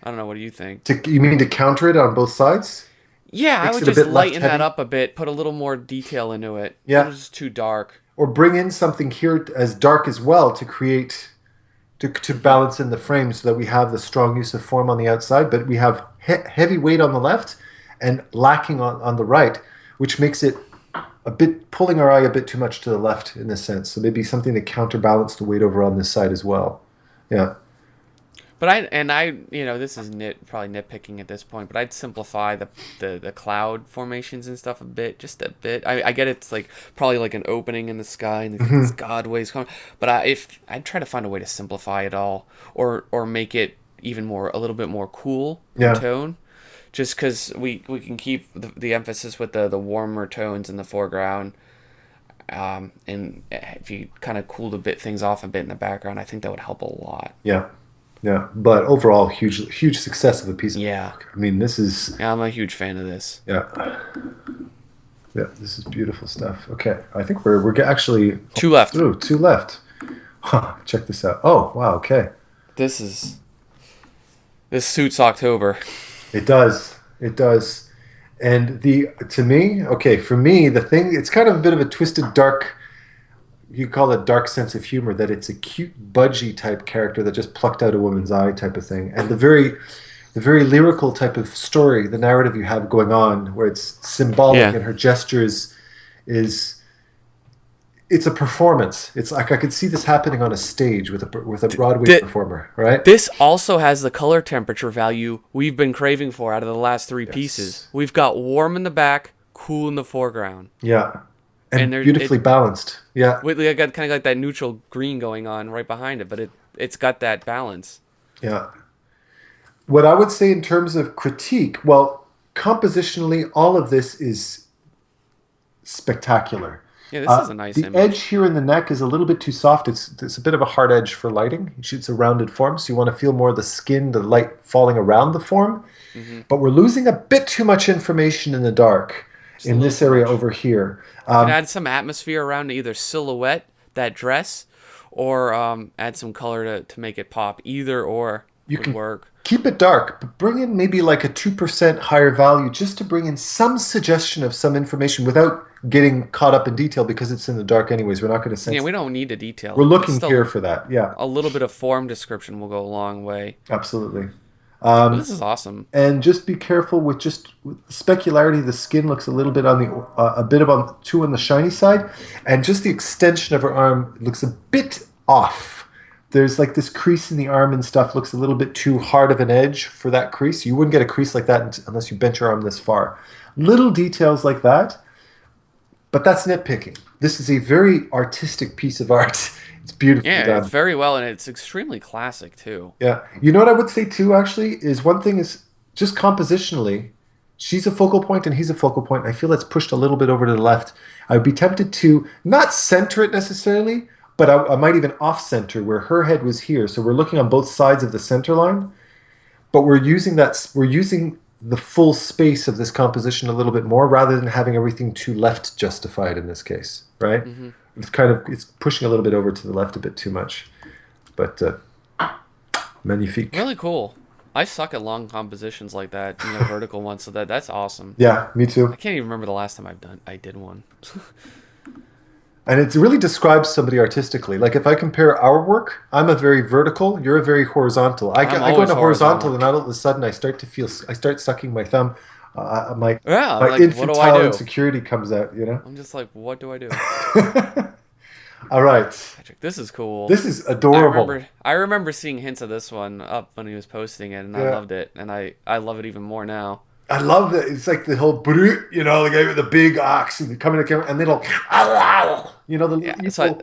I don't know, what do you think?
You mean to counter it on both sides?
Yeah, I would just lighten that up a bit, put a little more detail into it.
Yeah.
It was just too dark.
Or bring in something here as dark as well to create, to balance in the frame so that we have the strong use of form on the outside, but we have heavy weight on the left and lacking on the right, which makes it a bit, pulling our eye a bit too much to the left in this sense. So maybe something to counterbalance the weight over on this side as well. Yeah.
But I this is probably nitpicking at this point, but I'd simplify the cloud formations and stuff a bit, just a bit. I get it's like probably like an opening in the sky and it's God ways coming, but I'd try to find a way to simplify it all, or make it even more, a little bit more cool in tone, just because we can keep the emphasis with the warmer tones in the foreground, and if you kind of cooled things off a bit in the background, I think that would help a lot.
Yeah. Yeah, but overall, huge success of a piece of work. I mean, this is...
Yeah, I'm a huge fan of this.
Yeah. Yeah, this is beautiful stuff. Okay, I think we're actually...
Two left.
Ooh, two left. Huh, check this out. Oh, wow, okay.
This suits October.
It does. It does. And for me, the thing, it's kind of a bit of a twisted, dark... You call it dark sense of humor, that it's a cute, budgie type character that just plucked out a woman's eye type of thing. And the very lyrical type of story, the narrative you have going on, where it's symbolic and her gestures it's a performance. It's like I could see this happening on a stage with a Broadway performer, right?
This also has the color temperature value we've been craving for out of the last three pieces. We've got warm in the back, cool in the foreground.
Yeah. And beautifully balanced. Yeah.
I got kind of like that neutral green going on right behind it, but it's got that balance.
Yeah. What I would say in terms of critique, well, compositionally, all of this is spectacular.
Yeah, this is a nice image.
The edge here in the neck is a little bit too soft. It's a bit of a hard edge for lighting. It's a rounded form, so you want to feel more of the skin, the light falling around the form. Mm-hmm. But we're losing a bit too much information in the dark. In this area over here.
You can add some atmosphere around to either silhouette that dress, or add some color to make it pop. Either or would work.
Keep it dark, but bring in maybe like a 2% higher value just to bring in some suggestion of some information without getting caught up in detail because it's in the dark anyways. We're not going to
Yeah,
sense.
we don't need the
We're
detail.
looking
Just
here for that. Yeah,
a little bit of form description will go a long way.
absolutely.
But this is awesome.
And just be careful with just with specularity. The skin looks a little bit on the a bit of on too on the shiny side, and just the extension of her arm looks a bit off. There's like this crease in the arm and stuff looks a little bit too hard of an edge for that crease. You wouldn't get a crease like that unless you bent your arm this far. Little details like that, but that's nitpicking. This is a very artistic piece of art. It's beautifully
Yeah, it's
done.
very well, and it's extremely classic too.
Yeah. You know what I would say too, actually, is one thing is just compositionally, she's a focal point and he's a focal point. I feel that's pushed a little bit over to the left. I would be tempted to not center it necessarily, but I might even off center where her head was here. So we're looking on both sides of the center line, but we're using the full space of this composition a little bit more rather than having everything too left justified in this case, right?
Hmm.
It's pushing a little bit over to the left a bit too much. But magnifique.
Really cool. I suck at long compositions like that, vertical ones. So that's awesome.
Yeah, me
I
too.
can't even remember the last time I did one.
And it really describes somebody artistically. Like if I compare our work, I'm a very vertical, you're a very horizontal.
I'm
I go
always
into horizontal
horizontal.
and all of a sudden I start sucking my thumb.
Yeah,
My
like what do I
infantile
do?
insecurity comes out, you know?
I'm just like, what do I do?
All right.
Patrick, this is cool.
This is adorable.
I remember seeing hints of this one up when he was posting it, and I
Yeah.
loved it, and I love it even more now.
I love that. It's like the whole brute, you know, the guy with the big ox and coming to camera and then the
Yeah, so
evil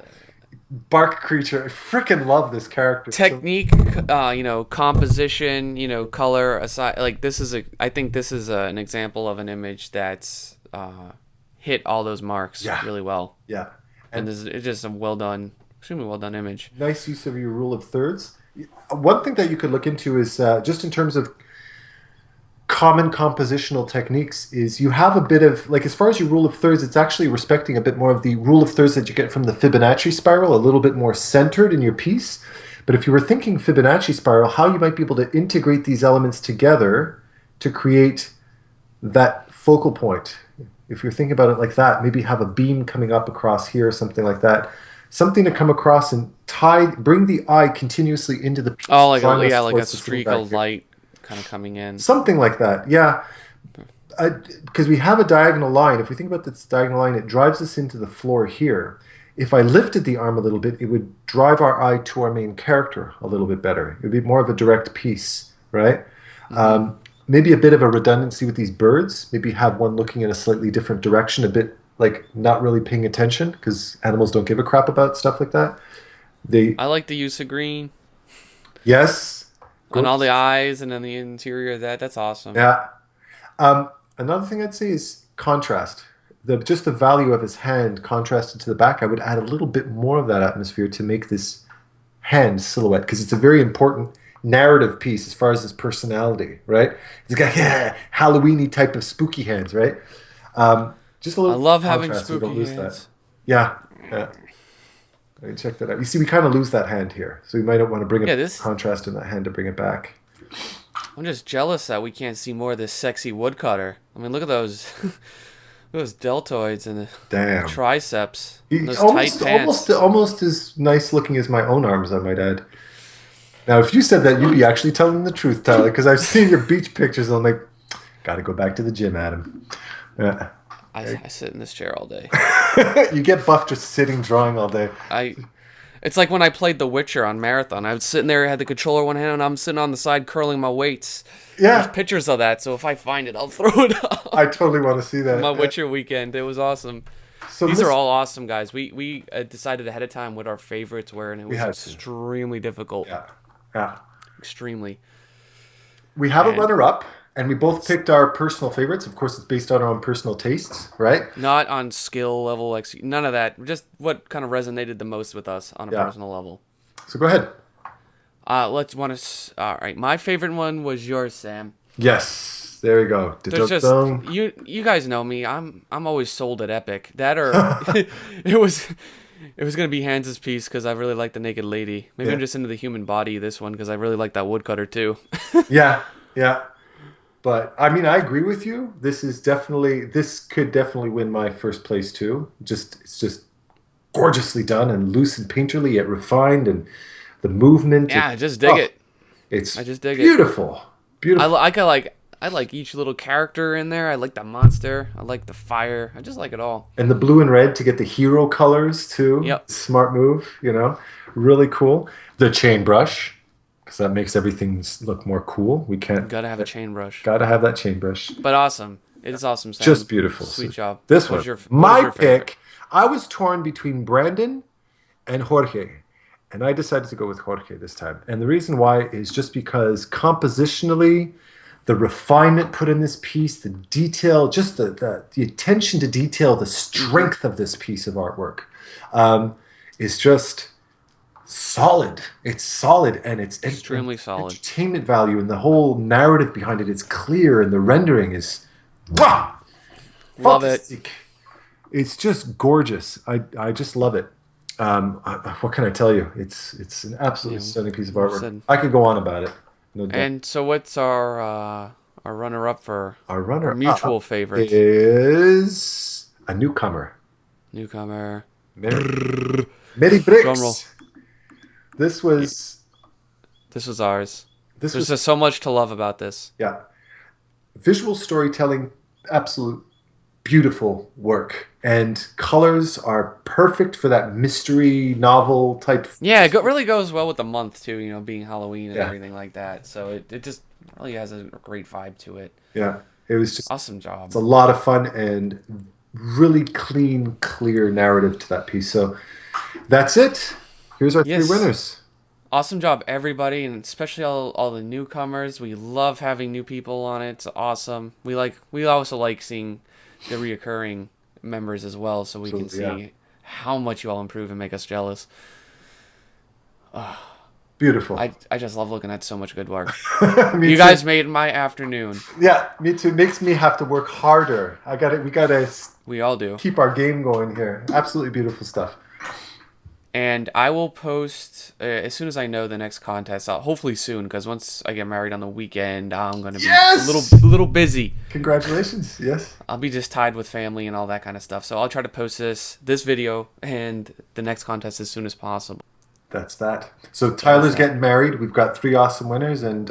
bark creature. I freaking love this character. So
technique, composition, color aside, like I think this is an example of an image that's hit all those marks
yeah,
really well,
yeah.
and
And
it's just a well done, extremely well done image.
nice use of your rule of thirds. One thing that you could look into is just in terms of common compositional techniques is you have a bit of like as far as your rule of thirds, it's actually respecting a bit more of the rule of thirds that you get from the Fibonacci spiral, a little bit more centered in your piece. But if you were thinking Fibonacci spiral, how you might be able to integrate these elements together to create that focal point. If you're thinking about it like that, maybe have a beam coming up across here or something like that. Something to come across and bring the eye continuously into the piece,
Oh, like
drawing us
like a
towards this little
streak
back
of
here.
light kind of coming in.
Something like that, yeah. Because we have a diagonal line. If we think about this diagonal line, it drives us into the floor here. If I lifted the arm a little bit, it would drive our eye to our main character a little bit better. It would be more of a direct piece, right?
Hmm.
Maybe a bit of a redundancy with these birds. Maybe have one looking in a slightly different direction, a bit like not really paying attention because animals don't give a crap about stuff like that. They,
I like the use of green
yes,
on all the
ghosts.
eyes and then the interior of that. That's awesome.
Yeah. Another thing I'd say is contrast. Just the value of his hand contrasted to the back. I would add a little bit more of that atmosphere to make this hand silhouette because it's a very important narrative piece as far as his personality, right? He's got yeah, Halloweeny type of spooky hands, right? Just a
I
little
love having
contrast so we don't
spooky
lose that.
hands.
Yeah, yeah. Let me check that out. You see, we kind of lose that hand here, so we might want to bring a
Yeah, this
contrast in that hand to bring it back.
I'm just jealous that we can't see more of this sexy woodcutter. I mean, look at those, those deltoids and the
Damn.
triceps and those tight
Almost,
pants.
almost as nice looking as my own arms, I might add. Now, if you said that, you'd be actually telling the truth, Tyler, because I've seen your beach pictures and I'm like, gotta go back to the gym, Adam. Yeah.
I sit in this chair all day.
You get buff just sitting drawing all day.
I, it's like when I played The Witcher on Marathon. I was sitting there, had the controller in one hand, and I'm sitting on the side curling my weights. There's
Yeah,
pictures of that, so if I find it, I'll throw it
I
up.
totally want to see that.
My
Yeah.
Witcher weekend, it was awesome.
So
These are
listen,
all awesome, guys. We decided ahead of time what our favorites were, and it
we
was
had to.
extremely difficult.
Yeah, yeah.
Extremely.
We have a
And
runner-up, and we both picked our personal favorites. Of course, it's based on our own personal tastes, right?
not on skill level, none of that. Just what kind of resonated the most with us on a
Yeah.
personal level.
So go ahead.
All right, my favorite one was yours, Sam.
Yes, there you go.
There's just
Da-dum-dum.
you guys know me. I'm always sold at Epic. That or it was It was gonna be Hans's piece because I really like the naked lady. Maybe
Yeah.
I'm just into the human body this one because I really like that woodcutter too.
Yeah, yeah. But I mean, I agree with you. This could definitely win my first place too. It's just gorgeously done and loose and painterly yet refined, and the movement.
Yeah, I just dig
Oh,
it.
it's
I just dig it.
beautiful,
I,
beautiful.
li- I like each little character in there. I like the monster. I like the fire. I just like it all.
And the blue and red to get the hero colors too.
Yep.
Smart move, really cool. The chain brush, because that makes everything look more cool. We can't,
Gotta have a chain brush.
gotta have that chain brush.
But awesome. It is awesome,
Just
Sam.
beautiful. So
Sweet job.
this
What
one,
was what was
my
your favorite?
pick, I was torn between Brandon and Jorge. And I decided to go with Jorge this time. And the reason why is just because compositionally, the refinement put in this piece, the detail, just the attention to detail, the strength of this piece of artwork is just solid. It's solid and it's
Extremely solid.
entertainment value, and the whole narrative behind it is clear, and the rendering is wow,
Love it.
fantastic. It's just gorgeous. I just love it. What can I tell you? It's an absolutely stunning piece of artwork.
said.
I could go on about it. No doubt.
And so, what's our runner-up for
Our runner
mutual favorite
is a newcomer,
newcomer?
Mary
Drum roll.
Bricks. This was
This was ours.
this
There's
was
just so much to love about this.
yeah, visual storytelling, absolute beautiful work, and colors are perfect for that mystery novel type.
Yeah, it really goes well with the month too. Being Halloween and
Yeah.
everything like that. So it just really has a great vibe to it.
Yeah, it was just
Awesome job.
it's a lot of fun and really clean, clear narrative to that piece. So that's it. Here's our
Yes.
three winners.
Awesome job, everybody, and especially all the newcomers. We love having new people on it. It's awesome. We also like seeing the reoccurring members as well, so we can see
Absolutely,
how much you all improve and make us jealous.
Beautiful.
I just love looking at so much good work.
Me
You
too.
guys made my afternoon.
Yeah, me too. Makes me have to work harder. We gotta
We all do.
keep our game going here. Absolutely beautiful stuff.
And I will post as soon as I know the next contest. Hopefully soon, because once I get married on the weekend, I'm gonna be
Yes!
a little busy.
Congratulations. Yes.
I'll be just tied with family and all that kind of stuff. So I'll try to post this video and the next contest as soon as possible.
That's that. So Tyler's getting married. We've got three awesome winners, and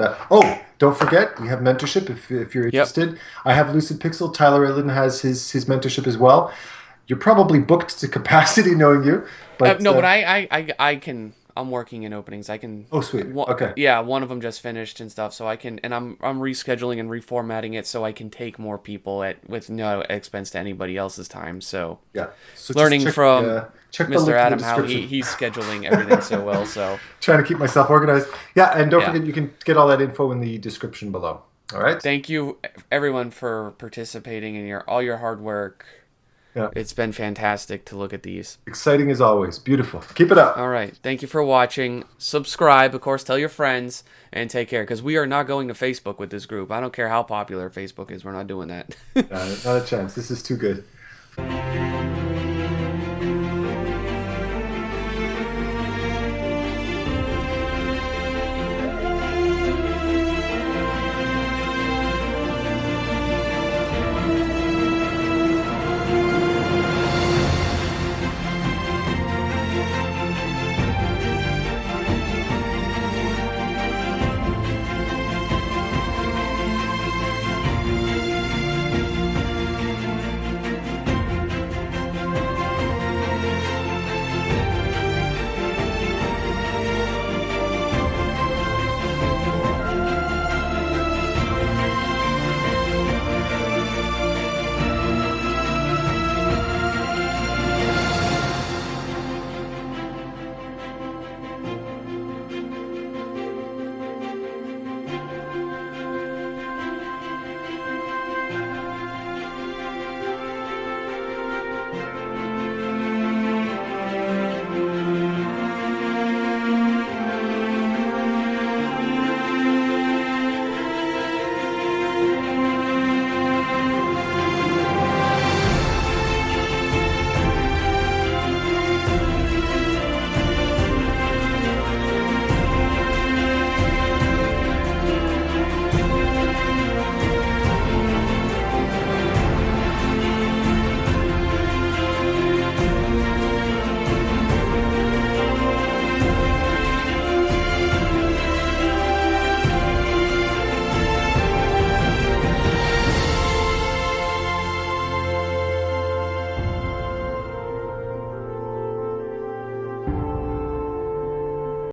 don't forget we have mentorship if you're interested. I have Lucid Pixel. Tyler Illen has his mentorship as well. You're probably booked to capacity, knowing you. But
No, but I can. I'm working in openings. I can.
Oh, sweet. Okay.
Yeah, one of them just finished and stuff, so I can. And I'm rescheduling and reformatting it so I can take more people with no expense to anybody else's time. So
Yeah. So just
learning from
check the
Mr.
link in the
Adam how
description.
he's scheduling everything so well. So
Trying to keep myself organized. Yeah, and don't
Yeah.
forget you can get all that info in the description below. All right.
thank you everyone for participating and all your hard work.
Yeah.
It's been fantastic to look at these.
Exciting as always. Beautiful. Keep it up.
All right. Thank you for watching. Subscribe, of course, tell your friends, and take care. Because we are not going to Facebook with this group. I don't care how popular Facebook is. We're not doing that.
Not a chance. This is too good.